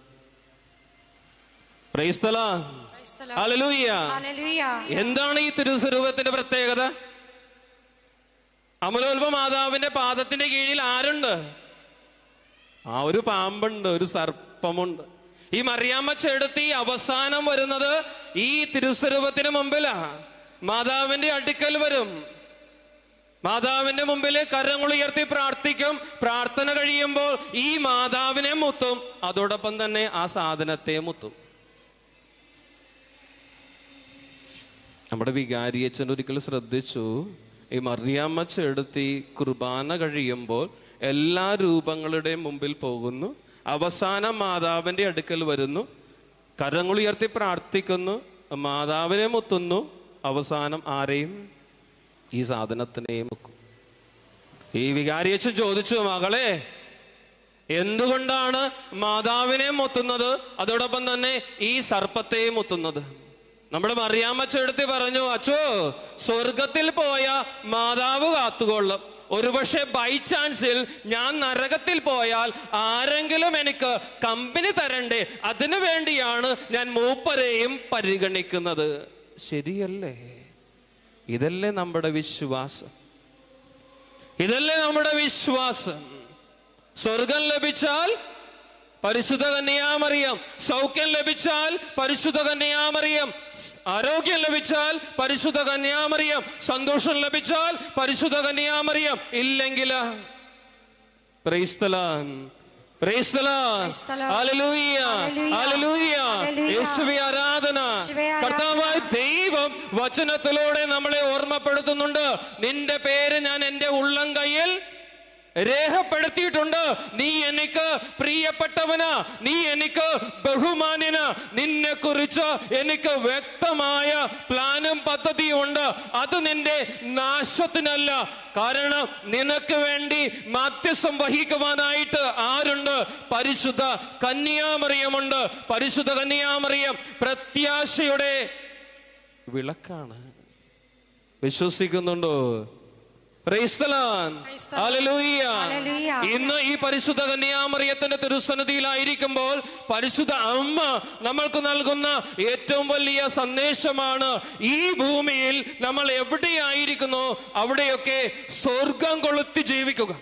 Praise the Lord, hallelujah. എന്താണ് ഈ തിരുസ്വരൂപത്തിന്റെ പ്രത്യേകത? അമലോത്ഭവ മാതാവിന്റെ പാദത്തിന്റെ കീഴിൽ ആരുണ്ട്? ആ ഒരു പാമ്പുണ്ട്, ഒരു സർപ്പമുണ്ട്. ഈ മറിയാമ്മ ചേട്ടത്തി അവസാനം വരുന്നത് ഈ തിരുസ്വരൂപത്തിന് മുമ്പിലാ. മാതാവിന്റെ അടുക്കൽ വരും, മാതാവിന്റെ മുമ്പിൽ കരങ്ങൾ ഉയർത്തി പ്രാർത്ഥിക്കും. പ്രാർത്ഥന കഴിയുമ്പോൾ ഈ മാതാവിനെ മുത്തും, അതോടൊപ്പം തന്നെ ആ സാധനത്തെ മുത്തും. നമ്മുടെ വികാരിയച്ഛൻ ഒരിക്കൽ ശ്രദ്ധിച്ചു, ഈ മറിയാമ്മ ചേട്ടത്തി കുർബാന കഴിയുമ്പോൾ എല്ലാ രൂപങ്ങളുടെയും മുമ്പിൽ പോകുന്നു, അവസാനം മാതാവിന്റെ അടുക്കൽ വരുന്നു, കരങ്ങൾ ഉയർത്തി പ്രാർത്ഥിക്കുന്നു, മാതാവിനെ മുത്തുന്നു, അവസാനം ആരെയും? ഈ സാധനത്തിനെയും മുക്കും. ഈ വികാരിയച്ഛൻ ചോദിച്ചു, മകളെ എന്തുകൊണ്ടാണ് മാതാവിനെ മുത്തുന്നത്, അതോടൊപ്പം തന്നെ ഈ സർപ്പത്തെയും മുത്തുന്നത്? നമ്മുടെ മറിയാമ്മ ചേട്ടത്തി പറഞ്ഞു, അച്ചോ, സ്വർഗത്തിൽ പോയ മാതാവ് കാത്തുകൊള്ളും. ഒരുപക്ഷെ ബൈ ചാൻസിൽ ഞാൻ നരകത്തിൽ പോയാൽ ആരെങ്കിലും എനിക്ക് കമ്പനി തരണ്ടേ, അതിനു വേണ്ടിയാണ് ഞാൻ മൂപ്പരെയും പരിഗണിക്കുന്നത്. ശരിയല്ലേ? ഇതല്ലേ നമ്മുടെ വിശ്വാസം? ഇതല്ലേ നമ്മുടെ വിശ്വാസം? സ്വർഗം ലഭിച്ചാൽ പരിശുദ്ധ കന്യാമറിയം, സൗഖ്യം ലഭിച്ചാൽ പരിശുദ്ധ കന്യാമറിയം, ആരോഗ്യം ലഭിച്ചാൽ പരിശുദ്ധ കന്യാമറിയം, സന്തോഷം ലഭിച്ചാൽ പരിശുദ്ധ കന്യാമറിയം. ഇല്ലെങ്കിൽ praise the Lord, praise the Lord, hallelujah, hallelujah. യേശുവേ ആരാധന. കർത്താവായ ദൈവം വചനത്തിലൂടെ നമ്മളെ ഓർമ്മപ്പെടുത്തുന്നുണ്ട്, നിന്റെ പേര് ഞാൻ എൻ്റെ ഉള്ളം കയ്യിൽ രേഖപ്പെടുത്തിയിട്ടുണ്ട്. നീ എനിക്ക് പ്രിയപ്പെട്ടവനാ, നീ എനിക്ക് ബഹുമാന്യനാ, നിന്നെ കുറിച്ച് എനിക്ക് വ്യക്തമായ പ്ലാനും പദ്ധതിയും ഉണ്ട്. അത് നിന്റെ നാശത്തിനല്ല. കാരണം നിനക്ക് വേണ്ടി മധ്യസ്ഥം വഹിക്കുവാനായിട്ട് ആരുണ്ട്? പരിശുദ്ധ കന്യാമറിയമുണ്ട്. പരിശുദ്ധ കന്യാമറിയം പ്രത്യാശയുടെ വിളക്കാണ്. വിശ്വസിക്കുന്നുണ്ടോ? Praise the Lord, hallelujah. ഇന്ന് ഈ പരിശുദ്ധ കന്യാമറിയത്തിന്റെ തിരുസന്നിധിയിലായിരിക്കുമ്പോൾ പരിശുദ്ധ അമ്മ നമ്മൾക്ക് നൽകുന്ന ഏറ്റവും വലിയ സന്ദേശമാണ്, ഈ ഭൂമിയിൽ നമ്മൾ എവിടെയായിരിക്കുന്നു അവിടെയൊക്കെ സ്വർഗം കൊളുത്തി ജീവിക്കുക.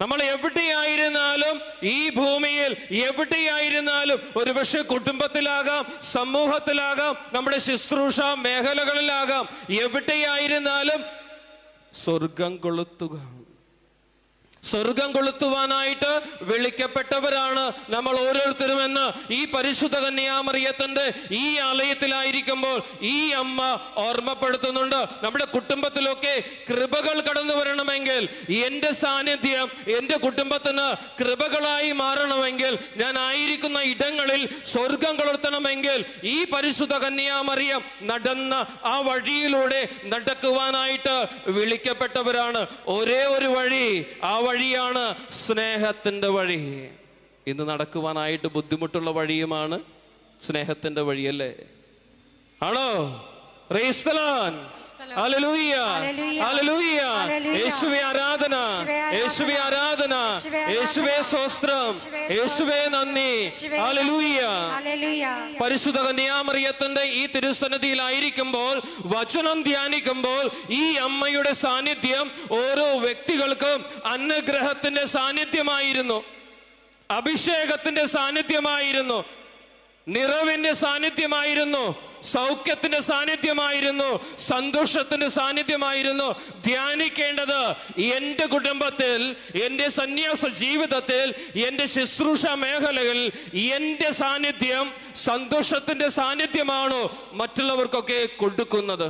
നമ്മൾ എവിടെയായിരുന്നാലും, ഈ ഭൂമിയിൽ എവിടെയായിരുന്നാലും, ഒരുപക്ഷെ കുടുംബത്തിലാകാം, സമൂഹത്തിലാകാം, നമ്മുടെ ശുശ്രൂഷ മേഖലകളിലാകാം, എവിടെയായിരുന്നാലും സ്വർഗം കൊളുത്തുക. സ്വർഗം കൊളുത്തുവാനായിട്ട് വിളിക്കപ്പെട്ടവരാണ് നമ്മൾ ഓരോരുത്തരുമെന്ന് ഈ പരിശുദ്ധ കന്യാമറിയത്തിന്റെ ഈ ആലയത്തിലായിരിക്കുമ്പോൾ ഈ അമ്മ ഓർമ്മപ്പെടുത്തുന്നുണ്ട്. നമ്മുടെ കുടുംബത്തിലൊക്കെ കൃപകൾ കടന്നു വരണമെങ്കിൽ, എന്റെ സാന്നിധ്യം എന്റെ കുടുംബത്തിന് കൃപകളായി മാറണമെങ്കിൽ, ഞാൻ ആയിരിക്കുന്ന ഇടങ്ങളിൽ സ്വർഗം കൊളുത്തണമെങ്കിൽ ഈ പരിശുദ്ധ കന്യാമറിയം നടന്ന ആ വഴിയിലൂടെ നടക്കുവാനായിട്ട് വിളിക്കപ്പെട്ടവരാണ്. ഒരേ ഒരു വഴി, ആ വഴിയാണ് സ്നേഹത്തിന്റെ വഴി. ഇന്ന് നടക്കുവാനായിട്ട് ബുദ്ധിമുട്ടുള്ള വഴിയുമാണ് സ്നേഹത്തിന്റെ വഴിയല്ലേ? ആണോ? യേശുവേ ആരാധന, യേശുവേ ആരാധന, യേശുവേ സ്തോത്രം, യേശുവേ നന്ദി. ഹല്ലേലൂയ. പരിശുദ്ധ കന്യാമറിയത്തിന്റെ ഈ തിരുസന്നിധിയിലായിരിക്കുമ്പോൾ, വചനം ധ്യാനിക്കുമ്പോൾ ഈ അമ്മയുടെ സാന്നിധ്യം ഓരോ വ്യക്തികൾക്കും അനുഗ്രഹത്തിന്റെ സാന്നിധ്യമായിരുന്നു, അഭിഷേകത്തിന്റെ സാന്നിധ്യമായിരുന്നു, നിറവിന്റെ സാന്നിധ്യമായിരുന്നു, സൗഖ്യത്തിന്റെ സാന്നിധ്യമായിരുന്നു, സന്തോഷത്തിന്റെ സാന്നിധ്യമായിരുന്നു. ധ്യാനിക്കേണ്ടത് എന്റെ കുടുംബത്തിൽ, എന്റെ സന്യാസ ജീവിതത്തിൽ, എന്റെ ശുശ്രൂഷ മേഖലകളിൽ എന്റെ സാന്നിധ്യം സന്തോഷത്തിന്റെ സാന്നിധ്യമാണോ മറ്റുള്ളവർക്കൊക്കെ കൊടുക്കുന്നത്?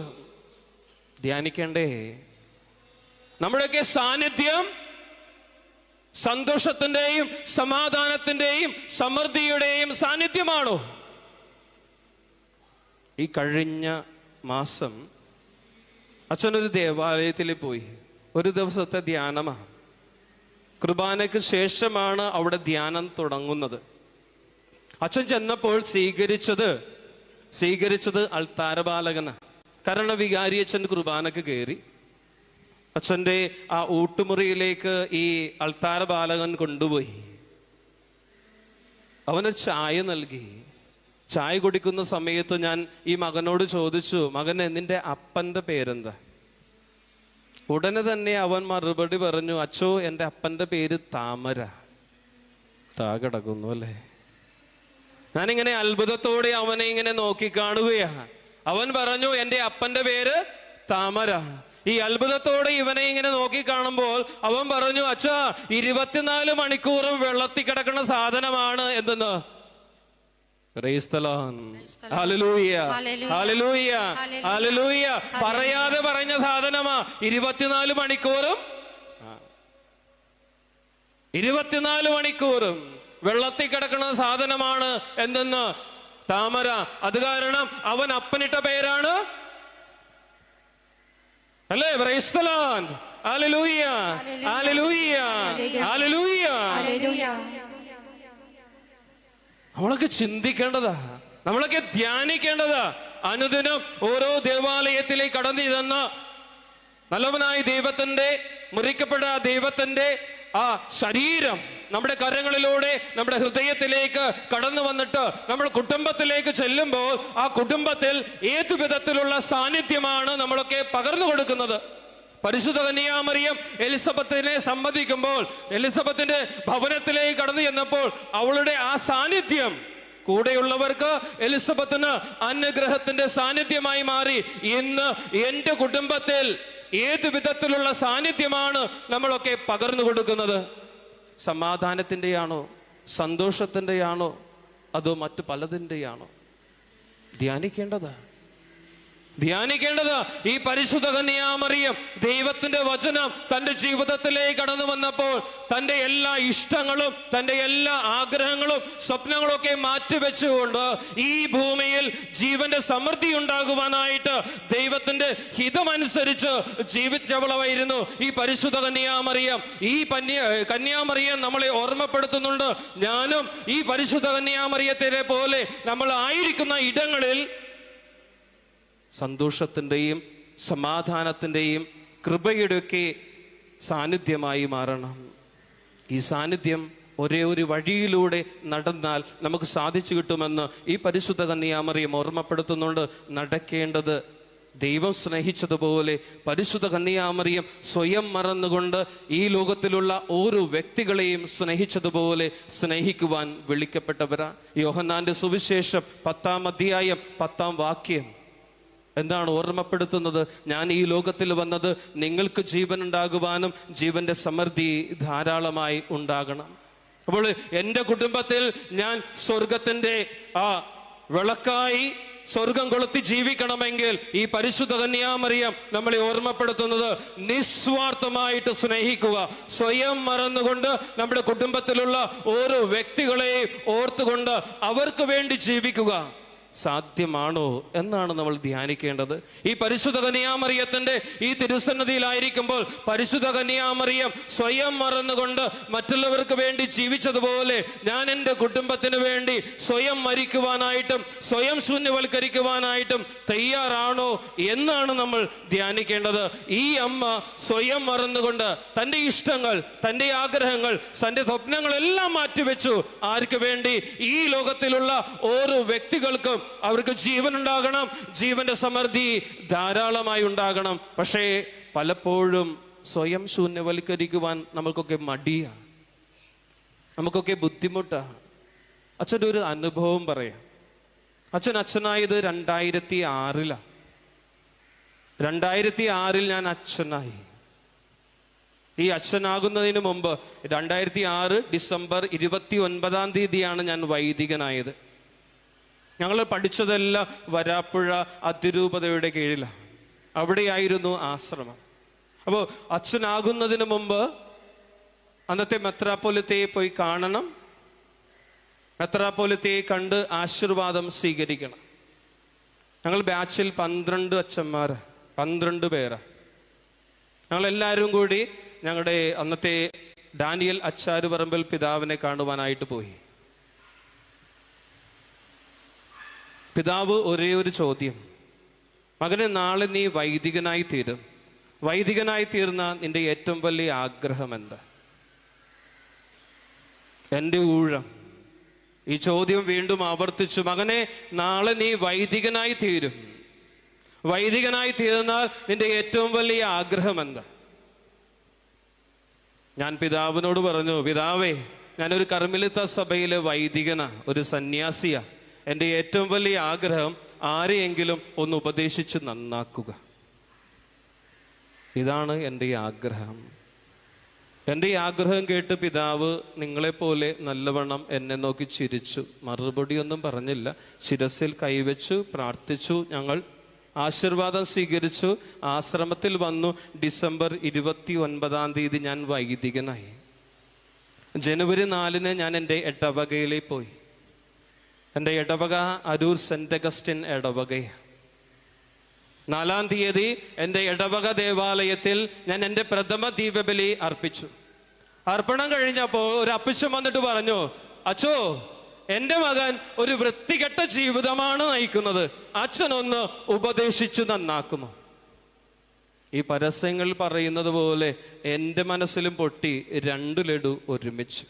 ധ്യാനിക്കേണ്ടേ? നമ്മുടെയൊക്കെ സാന്നിധ്യം സന്തോഷത്തിന്റെയും സമാധാനത്തിന്റെയും സമൃദ്ധിയുടെയും സാന്നിധ്യമാണോ? ഈ കഴിഞ്ഞ മാസം അച്ഛനൊരു ദേവാലയത്തിൽ പോയി. ഒരു ദിവസത്തെ ധ്യാനമാണ്. കുർബാനയ്ക്ക് ശേഷമാണ് അവിടെ ധ്യാനം തുടങ്ങുന്നത്. അച്ഛൻ ചെന്നപ്പോൾ സ്വീകരിച്ചത് അൾത്താരപാലകന. കരണവികാരി അച്ഛൻ കുർബാനക്ക് കയറി. അച്ഛൻ്റെ ആ ഊട്ടുമുറിയിലേക്ക് ഈ അൾത്താരപാലകൻ കൊണ്ടുപോയി. അവന് ചായ നൽകി. ചായ കുടിക്കുന്ന സമയത്ത് ഞാൻ ഈ മകനോട് ചോദിച്ചു, മകനെ നിന്റെ അപ്പന്റെ പേരെന്താ? ഉടനെ തന്നെ അവൻ മറുപടി പറഞ്ഞു, അച്ചോ എൻ്റെ അപ്പന്റെ പേര് താമര. കിടക്കുന്നു അല്ലേ? ഞാനിങ്ങനെ അത്ഭുതത്തോടെ അവനെ ഇങ്ങനെ നോക്കിക്കാണുകയാ. അവൻ പറഞ്ഞു, എൻ്റെ അപ്പന്റെ പേര് താമര. ഈ അത്ഭുതത്തോടെ ഇവനെ ഇങ്ങനെ നോക്കി കാണുമ്പോൾ അവൻ പറഞ്ഞു, അച്ഛാ 24 മണിക്കൂറും വെള്ളത്തിൽ കിടക്കുന്ന സാധനമാണ് എന്തെന്ന്. പറയാതെ പറഞ്ഞ സാധനമാ. 24 മണിക്കൂറും 24 മണിക്കൂറും വെള്ളത്തിൽ കിടക്കുന്ന സാധനമാണ് എന്തെന്ന്. താമര. അത് കാരണം അവൻ അപ്പനിട്ട പേരാണ് അല്ലേ? നമ്മളൊക്കെ ചിന്തിക്കേണ്ടതാ, നമ്മളൊക്കെ ധ്യാനിക്കേണ്ടതാ. അനുദിനം ഓരോ ദേവാലയത്തിലേക്ക് കടന്നിരുന്ന നല്ലവനായ ദൈവത്തിന്റെ, മുറിക്കപ്പെട്ട ദൈവത്തിന്റെ ആ ശരീരം നമ്മുടെ കരങ്ങളിലൂടെ നമ്മുടെ ഹൃദയത്തിലേക്ക് കടന്നു വന്നിട്ട് നമ്മൾ കുടുംബത്തിലേക്ക് ചെല്ലുമ്പോൾ ആ കുടുംബത്തിൽ ഏതു വിധത്തിലുള്ള സാന്നിധ്യമാണ് നമ്മളൊക്കെ പകർന്നു കൊടുക്കുന്നത്? പരിശുദ്ധ കന്യാമറിയം എലിസബത്തിനെ സമ്മതിക്കുമ്പോൾ, എലിസബത്തിന്റെ ഭവനത്തിലേക്ക് കടന്നു ചെന്നപ്പോൾ അവളുടെ ആ സാന്നിധ്യം കൂടെയുള്ളവർക്ക്, എലിസബത്തിന് അനുഗ്രഹത്തിന്റെ സാന്നിധ്യമായി മാറി. ഇന്ന് എന്റെ കുടുംബത്തിൽ ഏതു വിധത്തിലുള്ള സാന്നിധ്യമാണ് നമ്മളൊക്കെ പകർന്നു കൊടുക്കുന്നത്? സമാധാനത്തിൻ്റെയാണോ, സന്തോഷത്തിൻ്റെയാണോ, അതോ മറ്റു പലതിൻ്റെയാണോ? ധ്യാനിക്കേണ്ടത് ഈ പരിശുദ്ധ കന്യാമറിയം ദൈവത്തിന്റെ വചനം തന്റെ ജീവിതത്തിലേക്ക് കടന്നു വന്നപ്പോൾ തന്റെ എല്ലാ ഇഷ്ടങ്ങളും, തന്റെ എല്ലാ ആഗ്രഹങ്ങളും, സ്വപ്നങ്ങളും ഒക്കെ മാറ്റിവെച്ചുകൊണ്ട് ഈ ഭൂമിയിൽ ജീവന്റെ സമൃദ്ധി ഉണ്ടാകുവാനായിട്ട് ദൈവത്തിന്റെ ഹിതമനുസരിച്ച് ജീവിച്ചവളായിരുന്നു ഈ പരിശുദ്ധ കന്യാമറിയം. ഈ കന്യാമറിയം നമ്മളെ ഓർമ്മപ്പെടുത്തുന്നുണ്ട്. ഞാനും ഈ പരിശുദ്ധ കന്യാമറിയത്തിനെ പോലെ നമ്മൾ ആയിരിക്കുന്ന ഇടങ്ങളിൽ സന്തോഷത്തിൻ്റെയും സമാധാനത്തിൻ്റെയും കൃപയുടെയൊക്കെ സാന്നിധ്യമായി മാറണം. ഈ സാന്നിധ്യം ഒരേ ഒരു വഴിയിലൂടെ നടന്നാൽ നമുക്ക് സാധിച്ചു കിട്ടുമെന്ന് ഈ പരിശുദ്ധ കന്യാമറിയം ഓർമ്മപ്പെടുത്തുന്നുണ്ട്. നടക്കേണ്ടത് ദൈവം സ്നേഹിച്ചതുപോലെ പരിശുദ്ധ കന്യാമറിയം സ്വയം മറന്നുകൊണ്ട് ഈ ലോകത്തിലുള്ള ഓരോ വ്യക്തികളെയും സ്നേഹിച്ചതുപോലെ സ്നേഹിക്കുവാൻ വിളിക്കപ്പെട്ടവരാ. യോഹന്നാന്റെ സുവിശേഷം 10-ാം അധ്യായം 10-ാം വാക്യം. എന്താണ് ഓർമ്മപ്പെടുത്തുന്നത്? ഞാൻ ഈ ലോകത്തിൽ വന്നത് നിങ്ങൾക്ക് ജീവൻ ഉണ്ടാകുവാനും ജീവന്റെ സമൃദ്ധി ധാരാളമായി ഉണ്ടാകണം. അപ്പോൾ എൻ്റെ കുടുംബത്തിൽ ഞാൻ സ്വർഗത്തിൻ്റെ ആ വിളക്കായി സ്വർഗം കൊളുത്തി ജീവിക്കണമെങ്കിൽ ഈ പരിശുദ്ധ കന്യാമറിയം നമ്മളെ ഓർമ്മപ്പെടുത്തുന്നത് നിസ്വാർത്ഥമായിട്ട് സ്നേഹിക്കുക, സ്വയം മറന്നുകൊണ്ട് നമ്മുടെ കുടുംബത്തിലുള്ള ഓരോ വ്യക്തികളെയും ഓർത്തുകൊണ്ട് അവർക്ക് വേണ്ടി ജീവിക്കുക സാധ്യമാണോ എന്നാണ് നമ്മൾ ധ്യാനിക്കേണ്ടത്. ഈ പരിശുദ്ധ കന്യാമറിയത്തിന്റെ ഈ തിരുസന്നിധിയിലായിരിക്കുമ്പോൾ പരിശുദ്ധ കന്യാമറിയം സ്വയം മറന്നുകൊണ്ട് മറ്റുള്ളവർക്ക് വേണ്ടി ജീവിച്ചതുപോലെ ഞാൻ എൻ്റെ കുടുംബത്തിന് വേണ്ടി സ്വയം മരിക്കുവാനായിട്ടും സ്വയം ശൂന്യവൽക്കരിക്കുവാനായിട്ടും തയ്യാറാണോ എന്നാണ് നമ്മൾ ധ്യാനിക്കേണ്ടത്. ഈ അമ്മ സ്വയം മറന്നുകൊണ്ട് തൻ്റെ ഇഷ്ടങ്ങൾ, തൻ്റെ ആഗ്രഹങ്ങൾ, തൻ്റെ സ്വപ്നങ്ങളെല്ലാം മാറ്റിവെച്ചു. ആർക്ക് വേണ്ടി? ഈ ലോകത്തിലുള്ള ഓരോ വ്യക്തികൾക്കും അവർക്ക് ജീവൻ ഉണ്ടാകണം, ജീവന്റെ സമൃദ്ധി ധാരാളമായി ഉണ്ടാകണം. പക്ഷേ പലപ്പോഴും സ്വയം ശൂന്യവൽക്കരിക്കുവാൻ നമ്മൾക്കൊക്കെ മടിയാണ്, നമുക്കൊക്കെ ബുദ്ധിമുട്ടാണ്. അച്ഛൻ്റെ ഒരു അനുഭവം പറയാം. അച്ഛനായത് 2006 2006 ഞാൻ അച്ഛനായി. ഈ അച്ഛനാകുന്നതിന് മുമ്പ് 2006 ഡിസംബർ 29 ഞാൻ വൈദികനായത്. ഞങ്ങൾ പഠിച്ചതെല്ലാം വരാപ്പുഴ അതിരൂപതയുടെ കീഴിലാണ്. അവിടെയായിരുന്നു ആശ്രമം. അപ്പോൾ അച്ഛനാകുന്നതിന് മുമ്പ് അന്നത്തെ മെത്രാപ്പൊലിത്തയെ പോയി കാണണം, മെത്രാപ്പൊലിത്തയെ കണ്ട് ആശീർവാദം സ്വീകരിക്കണം. ഞങ്ങൾ ബാച്ചിൽ 12 അച്ഛന്മാർ, 12 പേരാ. ഞങ്ങളെല്ലാവരും കൂടി ഞങ്ങളുടെ അന്നത്തെ ഡാനിയൽ അച്ചാരുപറമ്പിൽ പിതാവിനെ കാണുവാനായിട്ട് പോയി. പിതാവ് ഒരേ ഒരു ചോദ്യം, മകനെ നാളെ നീ വൈദികനായി തീരും, വൈദികനായി തീർന്ന നിന്റെ ഏറ്റവും വലിയ ആഗ്രഹം എന്താ? എൻ്റെ ഊഴം ഈ ചോദ്യം വീണ്ടും ആവർത്തിച്ചു. മകനെ നാളെ നീ വൈദികനായി തീരും, വൈദികനായി തീർന്നാൽ നിന്റെ ഏറ്റവും വലിയ ആഗ്രഹം എന്താ? ഞാൻ പിതാവിനോട് പറഞ്ഞു, പിതാവേ ഞാനൊരു കർമ്മലിത്ത സഭയിലെ വൈദികനാ, ഒരു സന്യാസിയാ. എൻ്റെ ഏറ്റവും വലിയ ആഗ്രഹം ആരെയെങ്കിലും ഒന്ന് ഉപദേശിച്ച് നന്നാക്കുക. ഇതാണ് എൻ്റെ ആഗ്രഹം. എൻ്റെ ഈ ആഗ്രഹം കേട്ട് പിതാവ് നിങ്ങളെപ്പോലെ നല്ലവണ്ണം എന്നെ നോക്കി ചിരിച്ചു. മറുപടിയൊന്നും പറഞ്ഞില്ല. ശിരസിൽ കൈവച്ചു പ്രാർത്ഥിച്ചു. ഞങ്ങൾ ആശീർവാദം സ്വീകരിച്ചു. ആശ്രമത്തിൽ വന്നു. ഡിസംബർ 29 ഞാൻ വൈദികനായി. ജനുവരി 4 ഞാൻ എൻ്റെ ഇടവകയിലേക്ക് പോയി. എൻ്റെ ഇടവക അരൂർ സെന്റ് അഗസ്റ്റിൻ ഇടവകയാണ്. 4-ാം തീയതി എൻ്റെ ഇടവക ദേവാലയത്തിൽ ഞാൻ എൻ്റെ പ്രഥമ ദീപബലി അർപ്പിച്ചു. അർപ്പണം കഴിഞ്ഞപ്പോൾ ഒരു അപ്പച്ചൻ വന്നിട്ട് പറഞ്ഞു, അച്ചോ എൻ്റെ മകൻ ഒരു വൃത്തികെട്ട ജീവിതമാണ് നയിക്കുന്നത്, അച്ഛനൊന്ന് ഉപദേശിച്ചു നന്നാക്കുമോ? ഈ പരസ്യങ്ങൾ പറയുന്നത് പോലെ എൻ്റെ മനസ്സിലും പൊട്ടി 2 ലഡു ഒരുമിച്ച്.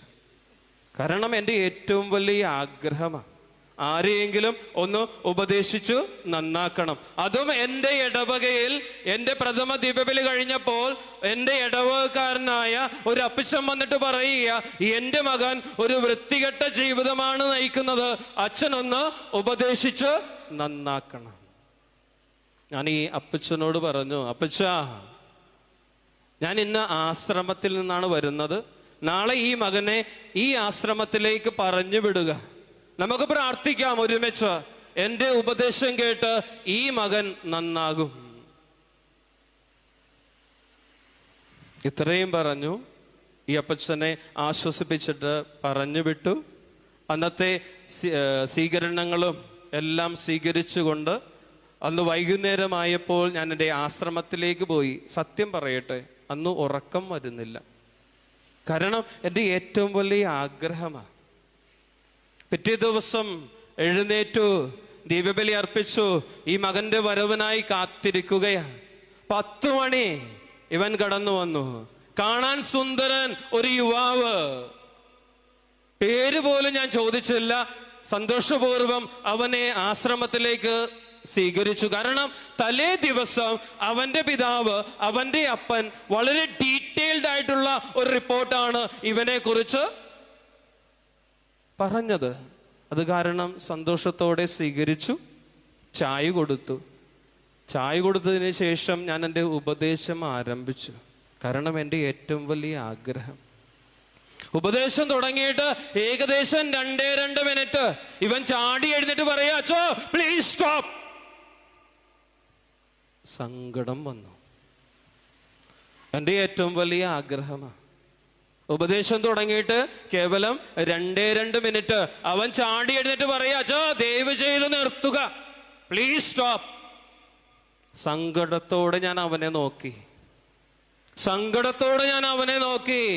കാരണം എൻ്റെ ഏറ്റവും വലിയ ആഗ്രഹമാണ് ആരെയെങ്കിലും ഒന്ന് ഉപദേശിച്ചു നന്നാക്കണം. അതും എൻ്റെ ഇടവകയിൽ എൻ്റെ പ്രഥമ ദീപബലി കഴിഞ്ഞപ്പോൾ എൻ്റെ ഇടവകക്കാരനായ ഒരു അപ്പച്ചൻ വന്നിട്ട് പറയുക, എൻ്റെ മകൻ ഒരു വൃത്തികെട്ട ജീവിതമാണ് നയിക്കുന്നത്, അച്ഛനൊന്ന് ഉപദേശിച്ചു നന്നാക്കണം. ഞാൻ ഈ അപ്പച്ചനോട് പറഞ്ഞു, അപ്പച്ചാ ഞാൻ ഇന്ന ആശ്രമത്തിൽ നിന്നാണ് വരുന്നത്, നാളെ ഈ മകനെ ഈ ആശ്രമത്തിലേക്ക് പറഞ്ഞു വിടുക, നമുക്ക് പ്രാർത്ഥിക്കാം ഒരുമിച്ച്, എൻ്റെ ഉപദേശം കേട്ട് ഈ മകൻ നന്നാകും. ഇത്രയും പറഞ്ഞു. ഈ അപ്പച്ചനെ ആശ്വസിപ്പിച്ചിട്ട് പറഞ്ഞു വിട്ടു. അന്നത്തെ സ്വീകരണങ്ങളും എല്ലാം സ്വീകരിച്ചുകൊണ്ട് അന്ന് വൈകുന്നേരമായപ്പോൾ ഞാൻ എൻ്റെ ആശ്രമത്തിലേക്ക് പോയി. സത്യം പറയട്ടെ, അന്ന് ഉറക്കം വരുന്നില്ല. കാരണം എൻ്റെ ഏറ്റവും വലിയ ആഗ്രഹമാണ്. പിറ്റേ ദിവസം എഴുന്നേറ്റു, ദീപബലി അർപ്പിച്ചു, ഈ മകന്റെ വരവിനായി കാത്തിരിക്കുകയാണ്. 10 മണി ഇവൻ കടന്നു വന്നു. കാണാൻ സുന്ദരൻ ഒരു യുവാവ്. പേര് പോലും ഞാൻ ചോദിച്ചില്ല. സന്തോഷപൂർവം അവനെ ആശ്രമത്തിലേക്ക് സ്വീകരിച്ചു. കാരണം തലേ ദിവസം അവന്റെ പിതാവ്, അവന്റെ അപ്പൻ വളരെ ഡീറ്റെയിൽഡ് ആയിട്ടുള്ള ഒരു റിപ്പോർട്ടാണ് ഇവനെ കുറിച്ച് പറഞ്ഞത്. അത് കാരണം സന്തോഷത്തോടെ സ്വീകരിച്ചു, ചായ കൊടുത്തു. ചായ കൊടുത്തതിന് ശേഷം ഞാൻ എൻ്റെ ഉപദേശം ആരംഭിച്ചു. കാരണം എൻ്റെ ഏറ്റവും വലിയ ആഗ്രഹം, ഉപദേശം തുടങ്ങിയിട്ട് ഏകദേശം 2 മിനിറ്റ് ഇവൻ ചാടി എഴുന്നിട്ട് പറയാ, അച്ചോ പ്ലീസ് സ്റ്റോപ്പ്. സങ്കടം വന്നു. എൻ്റെ ഏറ്റവും വലിയ ആഗ്രഹമാണ്. ഉപദേശം തുടങ്ങിയിട്ട് കേവലം 2 മിനിറ്റ് അവൻ ചാടി എഴുന്നിട്ട് പറയാ, അച്ചോ ദയവ് ചെയ്ത് നിർത്തുക, പ്ലീസ് സ്റ്റോപ്പ്. സങ്കടത്തോടെ ഞാൻ അവനെ നോക്കി.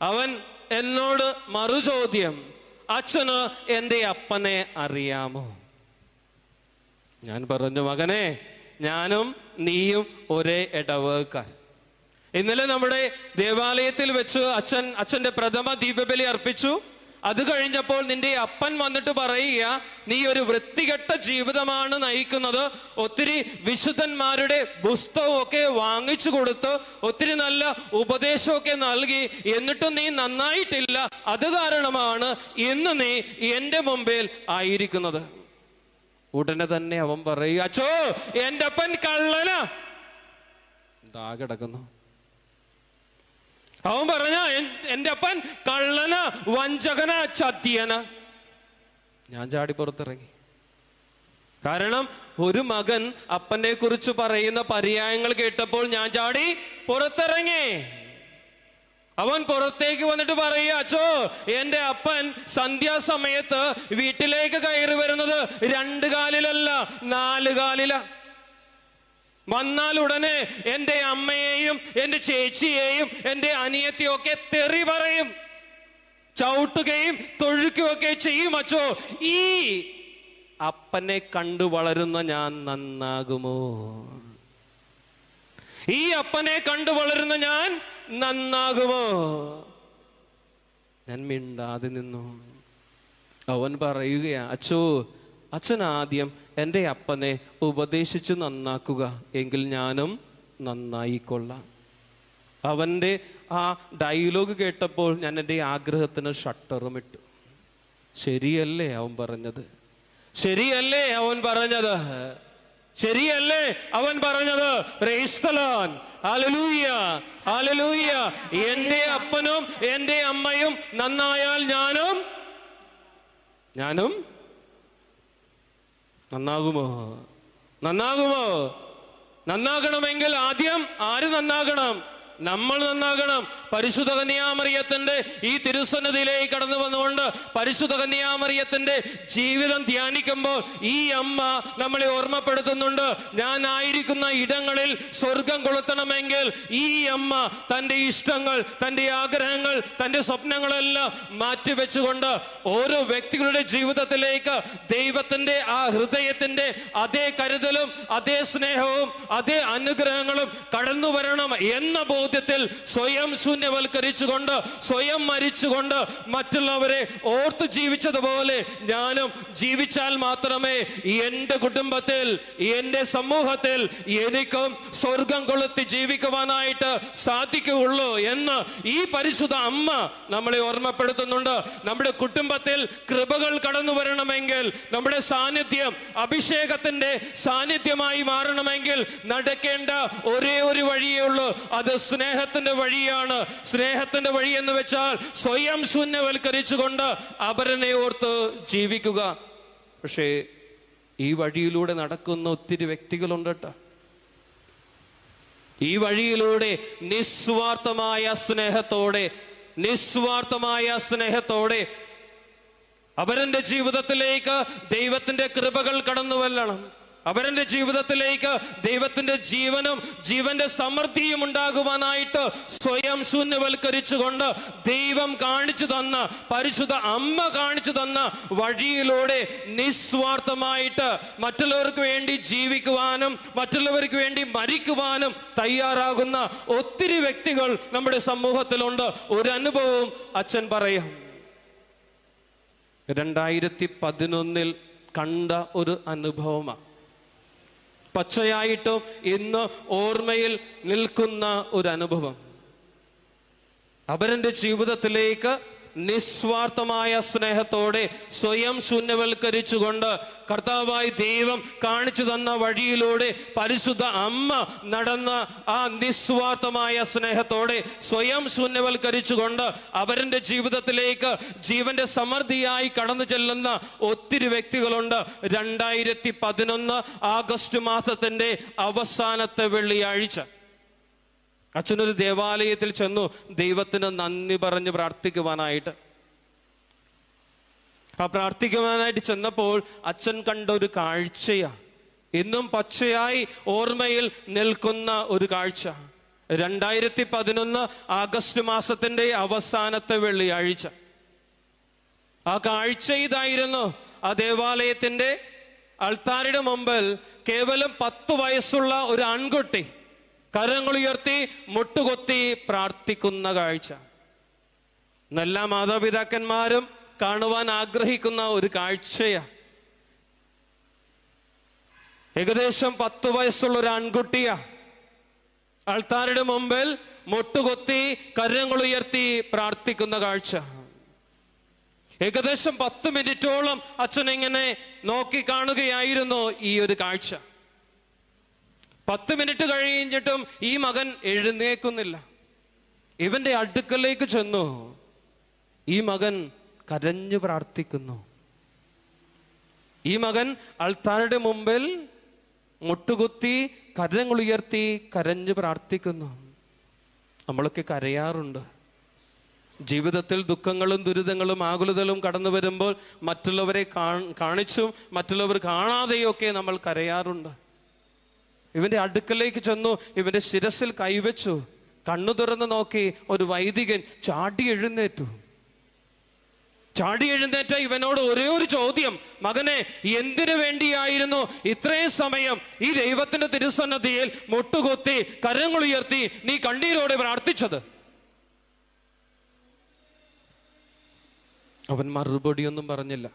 അവൻ എന്നോട് മറുചോദ്യം, അച്ഛന് എൻ്റെ അപ്പനെ അറിയാമോ? ഞാൻ പറഞ്ഞു, മകനെ, ഞാനും നീയും ഒരേ ഇടവകക്കാർ. ഇന്നലെ നമ്മുടെ ദേവാലയത്തിൽ വെച്ച് അച്ഛന്റെ പ്രഥമ ദീപബലി അർപ്പിച്ചു. അത് കഴിഞ്ഞപ്പോൾ നിന്റെ അപ്പൻ വന്നിട്ട് പറയുക, നീ ഒരു വൃത്തികെട്ട ജീവിതമാണ് നയിക്കുന്നത്. ഒത്തിരി വിശുദ്ധന്മാരുടെ പുസ്തകമൊക്കെ വാങ്ങിച്ചു കൊടുത്ത് ഒത്തിരി നല്ല ഉപദേശമൊക്കെ നൽകി, എന്നിട്ടും നീ നന്നായിട്ടില്ല. അത് കാരണമാണ് ഇന്ന് നീ എൻ്റെ മുമ്പിൽ ആയിരിക്കുന്നത്. ഉടനെ തന്നെ അവൻ പറയുക, അച്ചോ എൻ്റെ അപ്പൻ കള്ളനാ. എന്താ കിടക്കുന്നു? അവൻ പറഞ്ഞ എൻ്റെ അപ്പൻ കള്ളന, വഞ്ചകന, ചതിയന. ഞാൻ ചാടി പുറത്തിറങ്ങി. കാരണം ഒരു മകൻ അപ്പനെ കുറിച്ച് പറയുന്ന പര്യായങ്ങൾ കേട്ടപ്പോൾ ഞാൻ ചാടി പുറത്തിറങ്ങി. അവൻ പുറത്തേക്ക് വന്നിട്ട് പറയുക, അച്ചോ എൻ്റെ അപ്പൻ സന്ധ്യാസമയത്ത് വീട്ടിലേക്ക് കയറി വരുന്നത് 2 കാലിലല്ല 4 കാലില. വന്നാൽ ഉടനെ എൻ്റെ അമ്മയെയും എൻ്റെ ചേച്ചിയെയും എൻ്റെ അനിയത്തിയും ഒക്കെ തെറി പറയും, ചവിട്ടുകയും തൊഴിക്കുകയൊക്കെ ചെയ്യും. അച്ചോ ഈ അപ്പനെ കണ്ടു വളരുന്ന ഞാൻ നന്നാകുമോ? ഈ അപ്പനെ കണ്ടു വളരുന്ന ഞാൻ നന്നാകുമോ? ഞാൻ മിണ്ടാതെ നിന്നു. അവൻ പറയുകയാ, അച്ചോ അച്ഛൻ ആദ്യം എൻ്റെ അപ്പനെ ഉപദേശിച്ചു നന്നാക്കുക, എങ്കിൽ ഞാനും നന്നായിക്കൊള്ളാം. അവൻ്റെ ആ ഡയലോഗ് കേട്ടപ്പോൾ ഞാൻ എൻ്റെ ആഗ്രഹത്തിന് ഷട്ടറും ഇട്ടു. ശരിയല്ലേ അവൻ പറഞ്ഞത്? ശരിയല്ലേ അവൻ പറഞ്ഞത്? ശരിയല്ലേ അവൻ പറഞ്ഞത്? Praise the Lord, hallelujah, hallelujah. എൻ്റെ അപ്പനും എൻ്റെ അമ്മയും നന്നായാൽ ഞാനും നന്നാകുമോ? നന്നാകണമെങ്കിൽ ആദ്യം ആര് നന്നാകണം? നമ്മൾ നന്നാകണം. പരിശുദ്ധ കന്യാമറിയത്തിന്റെ ഈ തിരുസന്നിധിയിലേക്ക് കടന്നു വന്നുകൊണ്ട് പരിശുദ്ധ കന്യാമറിയത്തിന്റെ ജീവിതം ധ്യാനിക്കുമ്പോൾ ഈ അമ്മ നമ്മളെ ഓർമ്മപ്പെടുത്തുന്നുണ്ട്, ഞാൻ ആയിരിക്കുന്ന ഇടങ്ങളിൽ സ്വർഗം കൊളുത്തണമെങ്കിൽ ഈ അമ്മ തൻ്റെ ഇഷ്ടങ്ങൾ, തൻ്റെ ആഗ്രഹങ്ങൾ, തൻ്റെ സ്വപ്നങ്ങളെല്ലാം മാറ്റിവെച്ചുകൊണ്ട് ഓരോ വ്യക്തികളുടെ ജീവിതത്തിലേക്ക് ദൈവത്തിന്റെ ആ ഹൃദയത്തിന്റെ അതേ കരുതലും അതേ സ്നേഹവും അതേ അനുഗ്രഹങ്ങളും കടന്നു വരണം എന്ന ബോധ്യത്തിൽ സ്വയം ശൂന്യവൽക്കരിച്ചുകൊണ്ട്, സ്വയം മരിച്ചുകൊണ്ട് മറ്റുള്ളവരെ ഓർത്ത് ജീവിച്ചതുപോലെ ഞാനും ജീവിച്ചാൽ മാത്രമേ എൻ്റെ കുടുംബത്തിൽ, എൻ്റെ സമൂഹത്തിൽ എനിക്കും സ്വർഗം കൊളുത്തി ജീവിക്കുവാനായിട്ട് സാധിക്കുകയുള്ളൂ എന്ന് ഈ പരിശുദ്ധ അമ്മ നമ്മളെ ഓർമ്മപ്പെടുത്തുന്നുണ്ട്. നമ്മുടെ കുടുംബത്തിൽ കൃപകൾ കടന്നു വരണമെങ്കിൽ, നമ്മുടെ സാന്നിധ്യം അഭിഷേകത്തിന്റെ സാന്നിധ്യമായി മാറണമെങ്കിൽ നടക്കേണ്ട ഒരേ ഒരു വഴിയേ ഉള്ളൂ. അത് സ്നേഹത്തിന്റെ വഴിയാണ്. സ്നേഹത്തിന്റെ വഴി എന്ന് വെച്ചാൽ സ്വയം ശൂന്യവൽക്കരിച്ചുകൊണ്ട് അപരനെ ഓർത്ത് ജീവിക്കുക. പക്ഷേ ഈ വഴിയിലൂടെ നടക്കുന്ന ഒത്തിരി വ്യക്തികളുണ്ട് കേട്ടോ. ഈ വഴിയിലൂടെ നിസ്വാർത്ഥമായ സ്നേഹത്തോടെ അവരന്റെ ജീവിതത്തിലേക്ക് ദൈവത്തിന്റെ കൃപകൾ കടന്നു വരണം. അവരന്റെ ജീവിതത്തിലേക്ക് ദൈവത്തിന്റെ ജീവനും ജീവന്റെ സമൃദ്ധിയും ഉണ്ടാകുവാനായിട്ട് സ്വയം ശൂന്യവൽക്കരിച്ചുകൊണ്ട് ദൈവം കാണിച്ചു തന്ന, പരിശുദ്ധ അമ്മ കാണിച്ചു തന്ന വഴിയിലൂടെ നിസ്വാർത്ഥമായിട്ട് മറ്റുള്ളവർക്ക് വേണ്ടി ജീവിക്കുവാനും മറ്റുള്ളവർക്ക് വേണ്ടി മരിക്കുവാനും തയ്യാറാകുന്ന ഒത്തിരി വ്യക്തികൾ നമ്മുടെ സമൂഹത്തിലുണ്ട്. ഒരു അനുഭവം അച്ഛൻ പറയാം. 2011 കണ്ട ഒരു അനുഭവമാണ്. പച്ചയായിട്ടും ഇന്ന് ഓർമ്മയിൽ നിൽക്കുന്ന ഒരു അനുഭവം. അവരന്റെ ജീവിതത്തിലേക്ക് നിസ്വാർത്ഥമായ സ്നേഹത്തോടെ സ്വയം ശൂന്യവൽക്കരിച്ചുകൊണ്ട് കർത്താവായി ദൈവം കാണിച്ചു തന്ന വഴിയിലൂടെ പരിശുദ്ധ അമ്മ നടന്ന ആ നിസ്വാർത്ഥമായ സ്നേഹത്തോടെ സ്വയം ശൂന്യവൽക്കരിച്ചുകൊണ്ട് അവരുടെ ജീവിതത്തിലേക്ക് ജീവന്റെ സമൃദ്ധിയായി കടന്നു ചെല്ലുന്ന ഒത്തിരി വ്യക്തികളുണ്ട്. 2011 ആഗസ്റ്റ് മാസത്തിന്റെ അവസാനത്തെ വെള്ളിയാഴ്ച അച്ഛനൊരു ദേവാലയത്തിൽ ചെന്നു ദൈവത്തിന് നന്ദി പറഞ്ഞ് പ്രാർത്ഥിക്കുവാനായിട്ട്. ആ പ്രാർത്ഥിക്കുവാനായിട്ട് ചെന്നപ്പോൾ അച്ഛൻ കണ്ട ഒരു കാഴ്ചയാ ഇന്നും പച്ചയായി ഓർമ്മയിൽ നിൽക്കുന്ന ഒരു കാഴ്ച. 2011 ആഗസ്റ്റ് മാസത്തിന്റെ അവസാനത്തെ വെള്ളിയാഴ്ച. ആ കാഴ്ച ഇതായിരുന്നു. ആ ദേവാലയത്തിന്റെ അൾത്താരയുടെ മുമ്പിൽ കേവലം 10 വയസ്സുള്ള ഒരു ആൺകുട്ടി കരങ്ങളുയർത്തി മുട്ടുകൊത്തി പ്രാർത്ഥിക്കുന്ന കാഴ്ച. എല്ലാ മാതാപിതാക്കന്മാരും കാണുവാൻ ആഗ്രഹിക്കുന്ന ഒരു കാഴ്ചയാ. ഏകദേശം 10 വയസ്സുള്ള ഒരു ആൺകുട്ടിയാ അൾത്താരയുടെ മുമ്പിൽ മുട്ടുകൊത്തി കരങ്ങളുയർത്തി പ്രാർത്ഥിക്കുന്ന കാഴ്ച. ഏകദേശം 10 മിനിറ്റോളം അച്ഛൻ ഇങ്ങനെ നോക്കി കാണുകയായിരുന്നു ഈ ഒരു കാഴ്ച. 10 മിനിറ്റ് കഴിഞ്ഞിട്ടും ഈ മകൻ എഴുന്നേക്കുന്നില്ല. ഇവന്റെ അടുക്കലേക്ക് ചെന്നു. ഈ മകൻ കരഞ്ഞു പ്രാർത്ഥിക്കുന്നു. ഈ മകൻ അൾത്താരയുടെ മുമ്പിൽ മുട്ടുകുത്തി കരങ്ങളുയർത്തി കരഞ്ഞു പ്രാർത്ഥിക്കുന്നു. നമ്മളൊക്കെ കരയാറുണ്ട്. ജീവിതത്തിൽ ദുഃഖങ്ങളും ദുരിതങ്ങളും ആകുലതകളും കടന്നു വരുമ്പോൾ മറ്റുള്ളവരെ കാണിച്ചും മറ്റുള്ളവർ കാണാതെയൊക്കെ നമ്മൾ കരയാറുണ്ട്. ഇവന്റെ അടുക്കലേക്ക് ചെന്നു. ഇവന്റെ ശിരസിൽ കൈവച്ചു. കണ്ണു തുറന്ന് നോക്കി. ഒരു വൈദികൻ ചാടി എഴുന്നേറ്റു. ചാടി എഴുന്നേറ്റ ഇവനോട് ഒരേ ഒരു ചോദ്യം, മകനെ, എന്തിനു വേണ്ടിയായിരുന്നു ഇത്രയും സമയം ഈ ദൈവത്തിന്റെ തിരുസന്നിധിയിൽ മുട്ടുകൊത്തി കരങ്ങളുയർത്തി നീ കണ്ണീരോടെ പ്രാർത്ഥിച്ചത്? അവൻ മറുപടിയൊന്നും പറഞ്ഞില്ല.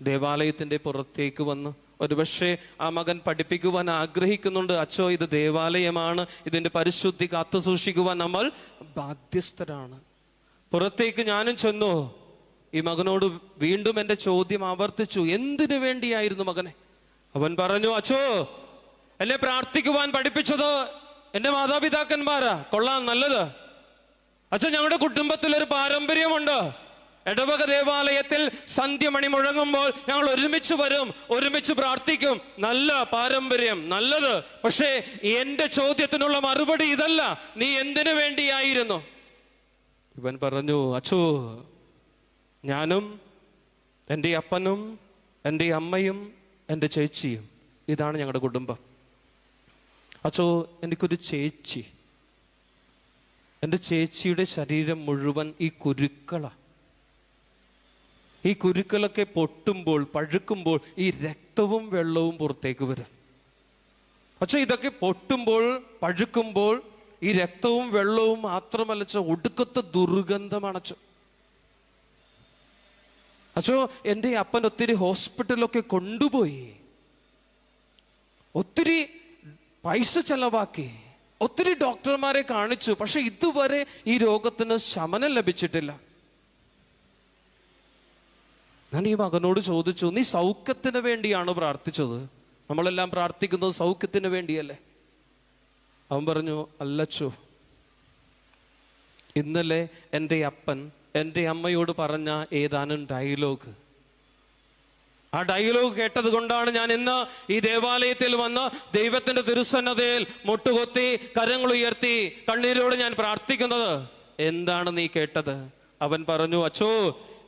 ദേവാലയത്തിന്റെ പുറത്തേക്ക് വന്ന് ഒരുപക്ഷെ ആ മകൻ പഠിപ്പിക്കുവാൻ ആഗ്രഹിക്കുന്നുണ്ട്. അച്ചോ, ഇത് ദേവാലയമാണ്, ഇതിന്റെ പരിശുദ്ധി കാത്തു സൂക്ഷിക്കുവാൻ നമ്മൾ ബാധ്യസ്ഥരാണ്. പുറത്തേക്ക് ഞാനും ചെന്നു. ഈ മകനോട് വീണ്ടും എന്റെ ചോദ്യം ആവർത്തിച്ചു, എന്തിനു വേണ്ടിയായിരുന്നു മകനെ? അവൻ പറഞ്ഞു, അച്ചോ, എന്നെ പ്രാർത്ഥിക്കുവാൻ പഠിപ്പിച്ചത് എന്റെ മാതാപിതാക്കന്മാരാ. കൊള്ളാം, നല്ലത്. അച്ഛൻ, ഞങ്ങളുടെ കുടുംബത്തിൽ ഒരു പാരമ്പര്യമുണ്ട്. ഇടവക ദേവാലയത്തിൽ സന്ധ്യമണി മുഴങ്ങുമ്പോൾ ഞങ്ങൾ ഒരുമിച്ച് വരും, ഒരുമിച്ച് പ്രാർത്ഥിക്കും. നല്ല പാരമ്പര്യം, നല്ലത്. പക്ഷേ എന്റെ ചോദ്യത്തിനുള്ള മറുപടി ഇതല്ല. നീ എന്തിനു വേണ്ടിയായിരുന്നു? ഇവൻ പറഞ്ഞു, അച്ചോ, ഞാനും എൻ്റെ അപ്പനും എൻ്റെ അമ്മയും എൻ്റെ ചേച്ചിയും, ഇതാണ് ഞങ്ങളുടെ കുടുംബം. അച്ചോ, എനിക്കൊരു ചേച്ചി. എൻ്റെ ചേച്ചിയുടെ ശരീരം മുഴുവൻ ഈ കുരുക്കളാ. ഈ കുരുക്കളൊക്കെ പൊട്ടുമ്പോൾ, പഴുക്കുമ്പോൾ ഈ രക്തവും വെള്ളവും പുറത്തേക്ക് വരും. പക്ഷെ ഇതൊക്കെ പൊട്ടുമ്പോൾ, പഴുക്കുമ്പോൾ ഈ രക്തവും വെള്ളവും മാത്രമല്ല, ഒടുക്കത്തെ ദുർഗന്ധമണച്ചു. അച്ചോ, എൻ്റെ അപ്പൻ ഒത്തിരി ഹോസ്പിറ്റലൊക്കെ കൊണ്ടുപോയി, ഒത്തിരി പൈസ ചെലവാക്കി, ഒത്തിരി ഡോക്ടർമാരെ കാണിച്ചു. പക്ഷെ ഇതുവരെ ഈ രോഗത്തിന് ശമനം ലഭിച്ചിട്ടില്ല. ഞാൻ ഈ മകനോട് ചോദിച്ചു, നീ സൗഖ്യത്തിന് വേണ്ടിയാണോ പ്രാർത്ഥിച്ചത്? നമ്മളെല്ലാം പ്രാർത്ഥിക്കുന്നത് സൗഖ്യത്തിന് വേണ്ടിയല്ലേ? അവൻ പറഞ്ഞു, അല്ലച്ചോ, ഇന്നലെ എൻ്റെ അപ്പൻ എൻ്റെ അമ്മയോട് പറഞ്ഞ ഏതാനും ഡയലോഗ്, ആ ഡയലോഗ് കേട്ടത് കൊണ്ടാണ് ഞാൻ ഇന്ന് ഈ ദേവാലയത്തിൽ വന്ന് ദൈവത്തിന്റെ തിരുസന്നതയിൽ മുട്ടുകൊത്തി കരങ്ങളുയർത്തി കണ്ണീരോട് ഞാൻ പ്രാർത്ഥിക്കുന്നത്. എന്താണ് നീ കേട്ടത്? അവൻ പറഞ്ഞു, അച്ചോ,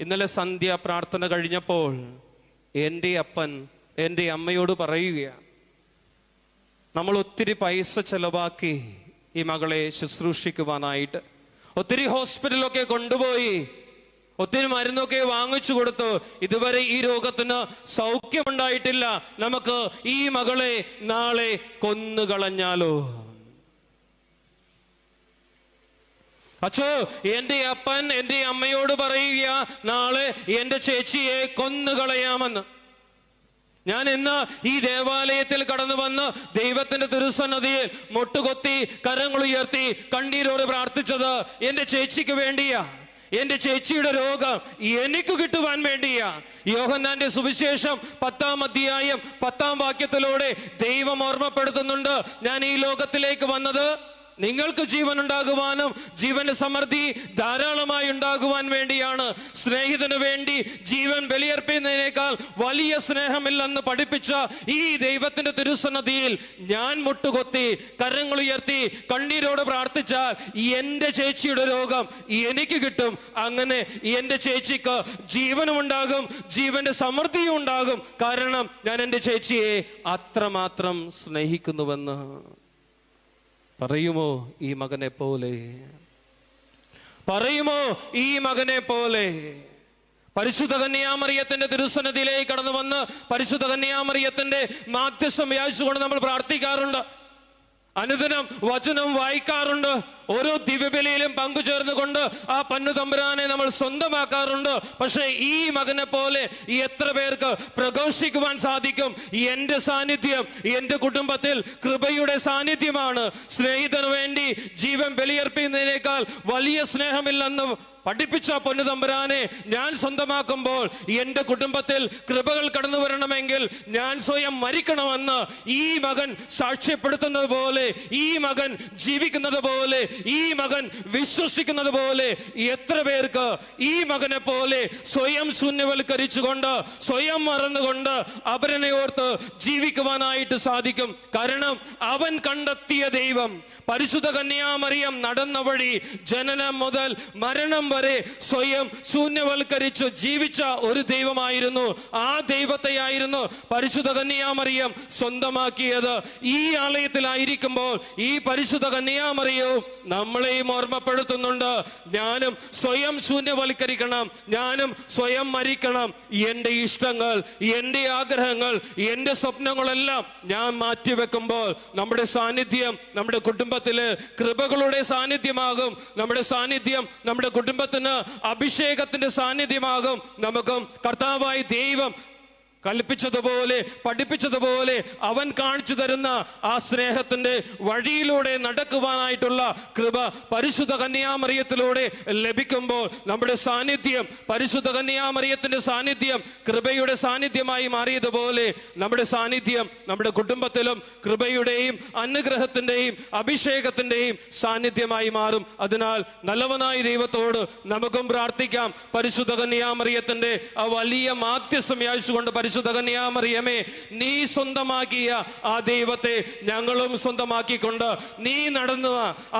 ഇന്നലെ സന്ധ്യ പ്രാർത്ഥന കഴിഞ്ഞപ്പോൾ എൻ്റെ അപ്പൻ എൻ്റെ അമ്മയോട് പറയുകയാണ്, നമ്മൾ ഒത്തിരി പൈസ ചെലവാക്കി ഈ മകളെ ശുശ്രൂഷിക്കുവാനായിട്ട്, ഒത്തിരി ഹോസ്പിറ്റലൊക്കെ കൊണ്ടുപോയി, ഒത്തിരി മരുന്നൊക്കെ വാങ്ങിച്ചു കൊടുത്തു. ഇതുവരെ ഈ രോഗത്തിന് സൗഖ്യമുണ്ടായിട്ടില്ല. നമുക്ക് ഈ മകളെ നാളെ കൊന്നുകളഞ്ഞാലോ? അച്ചോ, എൻ്റെ അപ്പൻ എൻ്റെ അമ്മയോട് പറയുക, നാളെ എൻ്റെ ചേച്ചിയെ കൊന്നുകളയാമെന്ന്. ഞാൻ ഇന്ന് ഈ ദേവാലയത്തിൽ കടന്നു വന്ന് ദൈവത്തിന്റെ തിരുസന്നിധിയിൽ മുട്ടുകൊത്തി കരങ്ങളുയർത്തി കണ്ണീരോട് പ്രാർത്ഥിച്ചത് എൻ്റെ ചേച്ചിക്ക് വേണ്ടിയാ. എന്റെ ചേച്ചിയുടെ രോഗം എനിക്ക് കിട്ടുവാൻ വേണ്ടിയാ. യോഹന്നാന്റെ സുവിശേഷം 10-ാം അധ്യായം 10-ാം വാക്യത്തിലൂടെ ദൈവം ഓർമ്മപ്പെടുത്തുന്നുണ്ട്, ഞാൻ ഈ ലോകത്തിലേക്ക് വന്നത് നിങ്ങൾക്ക് ജീവൻ ഉണ്ടാകുവാനും ജീവന്റെ സമൃദ്ധി ധാരാളമായി ഉണ്ടാകുവാൻ വേണ്ടിയാണ്. സ്നേഹിതന് വേണ്ടി ജീവൻ ബലിയർപ്പിക്കുന്നതിനേക്കാൾ വലിയ സ്നേഹമില്ലെന്ന് പഠിപ്പിച്ച ഈ ദൈവത്തിന്റെ തിരുസന്നിധിയിൽ ഞാൻ മുട്ടുകൊത്തി കരങ്ങളുയർത്തി കണ്ണീരോട് പ്രാർത്ഥിച്ചാൽ എന്റെ ചേച്ചിയുടെ രോഗം എനിക്ക് കിട്ടും. അങ്ങനെ എന്റെ ചേച്ചിക്ക് ജീവനും ഉണ്ടാകും, ജീവന്റെ സമൃദ്ധിയും ഉണ്ടാകും. കാരണം ഞാൻ എന്റെ ചേച്ചിയെ അത്രമാത്രം സ്നേഹിക്കുന്നുവെന്ന്. പറയുമോ ഈ മകനെ പോലെ? പറയുമോ ഈ മകനെ പോലെ? പരിശുദ്ധ കന്യാമറിയത്തിന്റെ തിരുസന്നിധിയിലേക്ക് കടന്നു വന്ന് പരിശുദ്ധ കന്യാമറിയത്തിന്റെ മാധ്യസ്ഥം യാചിച്ചുകൊണ്ട് നമ്മൾ പ്രാർത്ഥിക്കാറുണ്ട്. അനുദിനം വചനം വായിക്കാറുണ്ട്. ഓരോ ദിവ്യബലിയിലും പങ്കുചേർന്നുകൊണ്ട് ആ പൊന്നുതമ്പുരാനെ നമ്മൾ സ്വന്തമാക്കാറുണ്ട്. പക്ഷെ ഈ മകനെ പോലെ എത്ര പേർക്ക് പ്രഘോഷിക്കുവാൻ സാധിക്കും? എന്റെ സാന്നിധ്യം എന്റെ കുടുംബത്തിൽ കൃപയുടെ സാന്നിധ്യമാണ്. സ്നേഹിതന് വേണ്ടി ജീവൻ ബലിയർപ്പിക്കുന്നതിനേക്കാൾ വലിയ സ്നേഹമില്ലെന്ന് പഠിപ്പിച്ച പൊന്നുതമ്പുരാനെ ഞാൻ സ്വന്തമാക്കുമ്പോൾ എന്റെ കുടുംബത്തിൽ കൃപകൾ കടന്നു വരണമെങ്കിൽ ഞാൻ സ്വയം മരിക്കണമെന്ന് ഈ മകൻ സാക്ഷ്യപ്പെടുത്തുന്നത് പോലെ, ഈ മകൻ ജീവിക്കുന്നത് പോലെ, ഈ മകൻ വിശ്വസിക്കുന്നത് പോലെ എത്ര പേർക്ക് ഈ മകനെ പോലെ സ്വയം ശൂന്യവൽക്കരിച്ചുകൊണ്ട് സ്വയം മറന്നുകൊണ്ട് അപരനെ ഓർത്ത് ജീവിക്കുവാനായിട്ട് സാധിക്കും? കാരണം അവൻ കണ്ടെത്തിയ ദൈവം പരിശുദ്ധ കന്യാമറിയം നടന്ന വഴി ജനനം മുതൽ മരണം വരെ സ്വയം ശൂന്യവൽക്കരിച്ചു ജീവിച്ച ഒരു ദൈവമായിരുന്നു. ആ ദൈവത്തെയായിരുന്നു പരിശുദ്ധ കന്യാമറിയം സ്വന്തമാക്കിയത്. ഈ ആലയത്തിലായിരിക്കുമ്പോൾ ഈ പരിശുദ്ധ കന്യാമറിയവും നമ്മളെയും ഓർമ്മപ്പെടുത്തുന്നുണ്ട്, ഞാനും സ്വയം ശൂന്യവൽക്കരിക്കണം, ഞാനും സ്വയം മരിക്കണം. എന്റെ ഇഷ്ടങ്ങൾ, എന്റെ ആഗ്രഹങ്ങൾ, എന്റെ സ്വപ്നങ്ങളെല്ലാം ഞാൻ മാറ്റിവെക്കുമ്പോൾ നമ്മുടെ സാന്നിധ്യം നമ്മുടെ കുടുംബത്തില് കൃപകളുടെ സാന്നിധ്യമാകും. നമ്മുടെ സാന്നിധ്യം നമ്മുടെ കുടുംബത്തിന് അഭിഷേകത്തിന്റെ സാന്നിധ്യമാകും. നമുക്കും കർത്താവായ ദൈവം കൽപ്പിച്ചതുപോലെ പഠിപ്പിച്ചതുപോലെ അവൻ കാണിച്ചു തരുന്ന ആ സ്നേഹത്തിന്റെ വഴിയിലൂടെ നടക്കുവാനായിട്ടുള്ള കൃപ പരിശുദ്ധ കന്യാമറിയത്തിലൂടെ ലഭിക്കുമ്പോൾ നമ്മുടെ സാന്നിധ്യം, പരിശുദ്ധ കന്യാമറിയത്തിന്റെ സാന്നിധ്യം കൃപയുടെ സാന്നിധ്യമായി മാറിയതുപോലെ നമ്മുടെ സാന്നിധ്യം നമ്മുടെ കുടുംബത്തിലും കൃപയുടെയും അനുഗ്രഹത്തിന്റെയും അഭിഷേകത്തിന്റെയും സാന്നിധ്യമായി മാറും. അതിനാൽ നല്ലവനായ ദൈവത്തോട് നമുക്കും പ്രാർത്ഥിക്കാം. പരിശുദ്ധ കന്യാമറിയത്തിന്റെ ആ വലിയ മാധ്യസ്ഥം യാചിച്ചുകൊണ്ട്, പരിശുദ്ധ കന്യാമറിയമേ, നീ സ്വന്തമാക്കിയ ആ ദൈവത്തെ ഞങ്ങളും സ്വന്തമാക്കിക്കൊണ്ട് നീ നടന്ന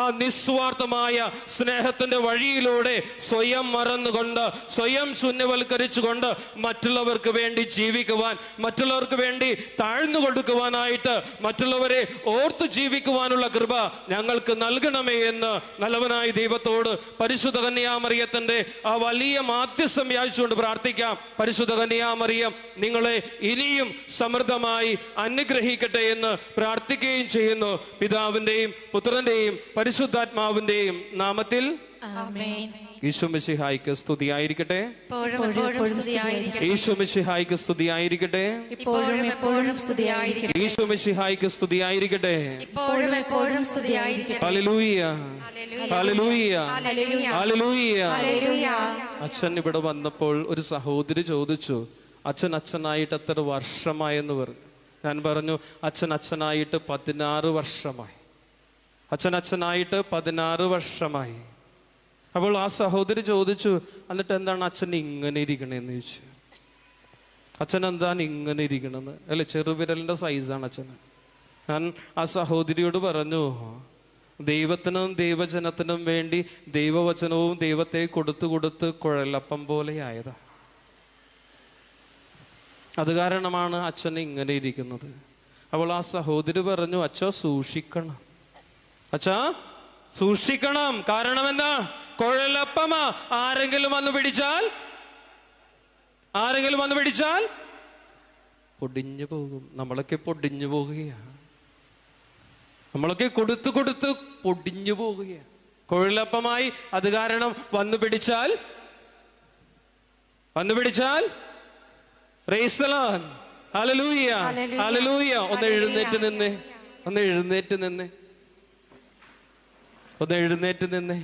ആ നിസ്വാർത്ഥമായ സ്നേഹത്തിന്റെ വഴിയിലൂടെ സ്വയം മറന്നുകൊണ്ട് സ്വയം ശൂന്യവൽക്കരിച്ചുകൊണ്ട് മറ്റുള്ളവർക്ക് വേണ്ടി ജീവിക്കുവാൻ, മറ്റുള്ളവർക്ക് വേണ്ടി താഴ്ന്നു കൊടുക്കുവാനായിട്ട്, മറ്റുള്ളവരെ ഓർത്തു ജീവിക്കുവാനുള്ള കൃപ ഞങ്ങൾക്ക് നൽകണമേ എന്ന് നല്ലവനായ ദൈവത്തോട് പരിശുദ്ധ കന്യാമറിയത്തിന്റെ ആ വലിയ മാധ്യസ്ഥം യാചിച്ചുകൊണ്ട് പ്രാർത്ഥിക്കാം. പരിശുദ്ധ കന്യാമറിയം നിങ്ങളെ ഇനിയും സമൃദ്ധമായി അനുഗ്രഹിക്കട്ടെ എന്ന് പ്രാർത്ഥിക്കുകയും ചെയ്യുന്നു. പിതാവിന്റെയും പുത്രന്റെയും പരിശുദ്ധാത്മാവിന്റെയും നാമത്തിൽ ആമേൻ. ഈശോ മിശിഹായ്ക്ക് സ്തുതിയായിരിക്കട്ടെ. ഇപ്പോഴും എപ്പോഴും സ്തുതിയായിരിക്കട്ടെ. ഈശോ മിശിഹായ്ക്ക് സ്തുതിയായിരിക്കട്ടെ. ഇപ്പോഴും എപ്പോഴും സ്തുതിയായിരിക്കട്ടെ. ഈശോ മിശിഹായ്ക്ക് സ്തുതിയായിരിക്കട്ടെ. ഇപ്പോഴും എപ്പോഴും സ്തുതിയായിരിക്കട്ടെ. Hallelujah, hallelujah, hallelujah. ഹല്ലേലൂയ. അച്ഛൻ ഇവിടെ വന്നപ്പോൾ ഒരു സഹോദരി ചോദിച്ചു, അച്ഛനായിട്ട് എത്ര വർഷമായെന്ന് പറഞ്ഞു. ഞാൻ പറഞ്ഞു, അച്ഛനായിട്ട് 16 വർഷമായി. അച്ഛനായിട്ട് 16 വർഷമായി. അപ്പോൾ ആ സഹോദരി ചോദിച്ചു, എന്നിട്ട് എന്താണ് അച്ഛൻ ഇങ്ങനെ ഇരിക്കണേന്ന് ചോദിച്ചു. അച്ഛൻ എന്താണ് ഇങ്ങനെ ഇരിക്കണെന്ന്? അല്ലെ, ചെറുവിരലിന്റെ സൈസാണ് അച്ഛന്. ഞാൻ ആ സഹോദരിയോട് പറഞ്ഞു, ദൈവത്തിനും ദൈവജനത്തിനും വേണ്ടി ദൈവവചനവും ദൈവത്തെ കൊടുത്ത് കുഴലപ്പം പോലെയായതാ. അത് കാരണമാണ് അച്ഛൻ ഇങ്ങനെ ഇരിക്കുന്നത്. അപ്പോൾ ആ സഹോദരി പറഞ്ഞു, അച്ഛാ സൂക്ഷിക്കണം, അച്ഛാ സൂക്ഷിക്കണം. കാരണം എന്താ? കുഴലപ്പമാ. ആരെങ്കിലും വന്ന് പിടിച്ചാൽ പൊടിഞ്ഞു പോകും. നമ്മളൊക്കെ പൊടിഞ്ഞു പോകുകയാണ്. നമ്മളൊക്കെ കൊടുത്ത് പൊടിഞ്ഞു പോകുകയാണ്. കുഴലപ്പമായി. അത് കാരണം വന്നു പിടിച്ചാൽ ഹല്ലേലൂയ, ഹല്ലേലൂയ. ഒന്ന് എഴുന്നേറ്റ് നിന്നേ.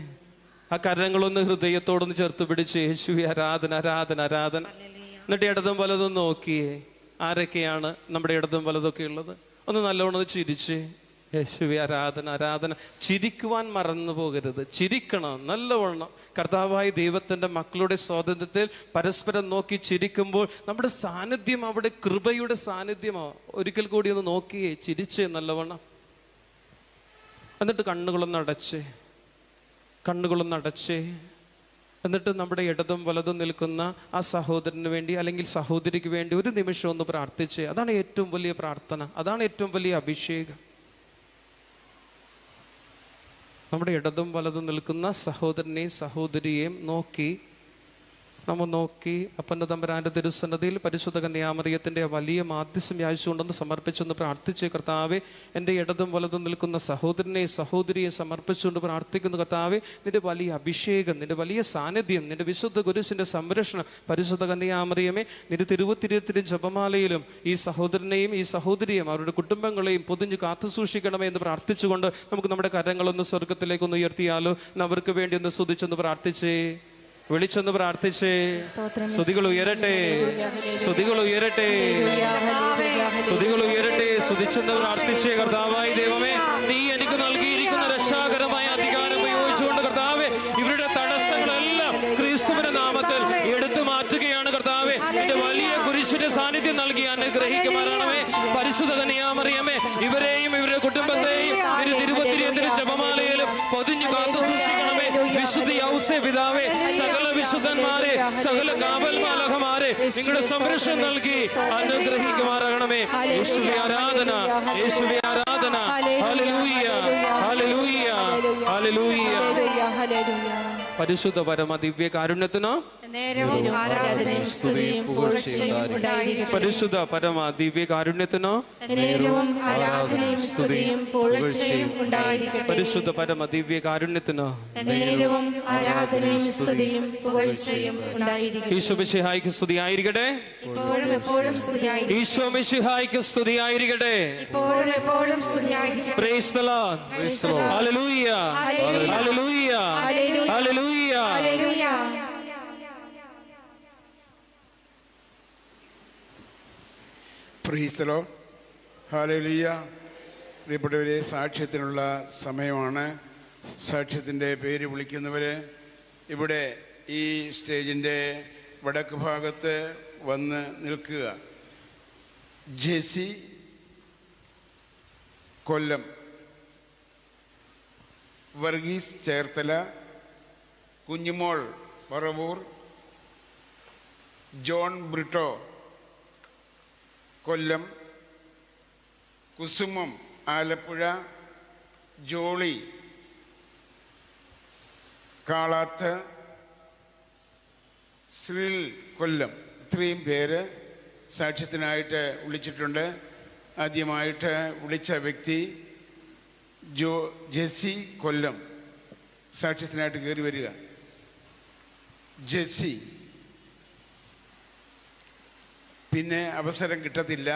ആ കരങ്ങളൊന്ന് ഹൃദയത്തോടൊന്ന് ചേർത്ത് പിടിച്ച് യേശുവേ ആരാധന ആരാധന ആരാധന. എന്നിട്ട് ഇടതും വലതും നോക്കിയേ, ആരൊക്കെയാണ് നമ്മുടെ ഇടതും വലതൊക്കെ ഉള്ളത്. ഒന്ന് നല്ലോണം ചിരിച്ച് യേശുവേ ആരാധന ആരാധന. ചിരിക്കുവാൻ മറന്നു പോകരുത്, ചിരിക്കണം നല്ലവണ്ണം. കർത്താവായ ദൈവത്തിന്റെ മക്കളുടെ സ്വാതന്ത്ര്യത്തിൽ പരസ്പരം നോക്കി ചിരിക്കുമ്പോൾ നമ്മുടെ സാന്നിധ്യം അവിടെ കൃപയുടെ സാന്നിധ്യമാണ്. ഒരിക്കൽ കൂടി ഒന്ന് നോക്കിയേ, ചിരിച്ചേ നല്ലവണ്ണം. എന്നിട്ട് കണ്ണുകളൊന്ന് അടച്ചേ. എന്നിട്ട് നമ്മുടെ ഇടതും വലതും നിൽക്കുന്ന ആ സഹോദരന് വേണ്ടി അല്ലെങ്കിൽ സഹോദരിക്ക് വേണ്ടി ഒരു നിമിഷം ഒന്ന് പ്രാർത്ഥിച്ചേ. അതാണ് ഏറ്റവും വലിയ പ്രാർത്ഥന, അതാണ് ഏറ്റവും വലിയ അഭിഷേകം. നമ്മുടെ ഇടതും വലതും നിൽക്കുന്ന സഹോദരനെയും സഹോദരിയെയും നോക്കി അപ്പൻ്റെ തമ്പുരാന്റെ തിരുസന്നതിയിൽ പരിശുദ്ധ കന്യാമറിയത്തിന്റെ വലിയ മാധ്യസ്ഥം യാചിച്ചുകൊണ്ടൊന്ന് സമർപ്പിച്ചൊന്ന് പ്രാർത്ഥിച്ച്, കർത്താവെ എൻ്റെ ഇടതും വലതും നിൽക്കുന്ന സഹോദരനെയും സഹോദരിയെ സമർപ്പിച്ചുകൊണ്ട് പ്രാർത്ഥിക്കുന്നു. കർത്താവെ, നിന്റെ വലിയ അഭിഷേകം, നിന്റെ വലിയ സാന്നിധ്യം, നിന്റെ വിശുദ്ധ കുരിശിന്റെ സംരക്ഷണം, പരിശുദ്ധ കന്യാമറിയമേ, നിന്റെ തിരുവത്തിരിയത്തിലും ജപമാലയിലും ഈ സഹോദരനെയും ഈ സഹോദരിയെയും അവരുടെ കുടുംബങ്ങളെയും പൊതിഞ്ഞ് കാത്തു സൂക്ഷിക്കണമേ എന്ന് പ്രാർത്ഥിച്ചുകൊണ്ട് നമുക്ക് നമ്മുടെ കരങ്ങളൊന്ന് സ്വർഗത്തിലേക്കൊന്ന് ഉയർത്തിയാലോ. അവർക്ക് വേണ്ടി ഒന്ന് സ്തുതിച്ചൊന്ന് പ്രാർത്ഥിച്ചേ, വിളിച്ചൊന്ന് പ്രാർത്ഥിച്ചേ. സ്തുതികൾ ഉയരട്ടെ, സ്തുതികൾ ഉയരട്ടെ, സ്തുതികൾ ഉയരട്ടെ. സ്തുതിച്ചെന്ന് പ്രാർത്ഥിച്ചേ. കർത്താവായ ദൈവമേ, നീ എനിക്ക് നൽകിയിരിക്കുന്ന രക്ഷാകരമായ അധികാരം ഉപയോഗിച്ചുകൊണ്ട് കർത്താവേ, ഇവരുടെ തടസ്സങ്ങളെല്ലാം ക്രിസ്തുവിന്റെ നാമത്തിൽ എടുത്തു മാറ്റുകയാണ്. കർത്താവേ, നിന്റെ വലിയ കുരിശിന്റെ സാന്നിധ്യം നൽകി അനുഗ്രഹിക്കുമാറാണമേ. പരിശുദ്ധ കന്യാമറിയമേ, ഇവരെയും ഇവരുടെ കുടുംബത്തെയും നിന്റെ തിരുവത്തിരിയത്തിലും ജപമാലയിലും പൊതിഞ്ഞു കാത്തു സൂക്ഷിക്കണമേ. വിശുദ്ധ ഔസേ പിതാവേ, സകല വിശുദ്ധന്മാരെ, സകല കാവൽമാലകമാരെ നിങ്ങളുടെ സംരക്ഷണം നൽകി അനുഗ്രഹിക്കുമാറാകണമേ. യേശുവേ ആരാധന, യേശുവേ ആരാധന. Hallelujah, hallelujah, hallelujah. പരിശുദ്ധ പരമ ദിവ്യ കാരുണ്യത്തിന് പരിശുദ്ധ പരമ ദിവ്യ കാരുണ്യത്തിന് പരിശുദ്ധ പരമ ദിവ്യ കാരുണ്യത്തിന് ഈശോ മിശിഹായ്ക്ക് സ്തുതിയായിരിക്കട്ടെ. ഈശോ മിശിഹായ്ക്ക് സ്തുതിയായിരിക്കട്ടെ. Praise the Lord. Hallelujah, hallelujah, hallelujah. Praise the Lord. Hallelujah. പ്രിയപ്പെട്ടവരെ, സാക്ഷ്യത്തിനുള്ള സമയമാണ്. സാക്ഷ്യത്തിൻ്റെ പേര് വിളിക്കുന്നവർ ഇവിടെ ഈ സ്റ്റേജിൻ്റെ വടക്ക് ഭാഗത്ത് വന്ന് നിൽക്കുക. ജെസി കൊല്ലം, വർഗീസ് ചേർത്തല, കുഞ്ഞുമോൾ പറവൂർ, ജോൺ ബ്രിട്ടോ കൊല്ലം, കുസുമം ആലപ്പുഴ, ജോളി കാളാത്ത്, ശ്രീൽ കൊല്ലം. ഇത്രയും പേര് സാക്ഷ്യത്തിനായിട്ട് വിളിച്ചിട്ടുണ്ട്. ആദ്യമായിട്ട് വിളിച്ച വ്യക്തി ജെസി കൊല്ലം, സാക്ഷ്യത്തിനായിട്ട് കയറി വരിക. ജെസി, പിന്നെ അവസരം കിട്ടത്തില്ല.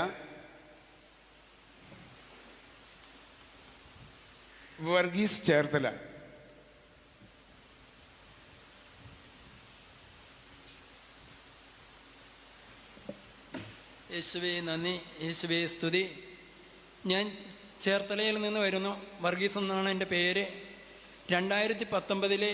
വർഗീസ് ചേർത്തല. യേശുവേ നന്ദി, യേശുവേ സ്തുതി. ഞാൻ ചേർത്തലയിൽ നിന്ന് വരുന്നു. വർഗീസ് എന്നാണ് എൻ്റെ പേര്. 2019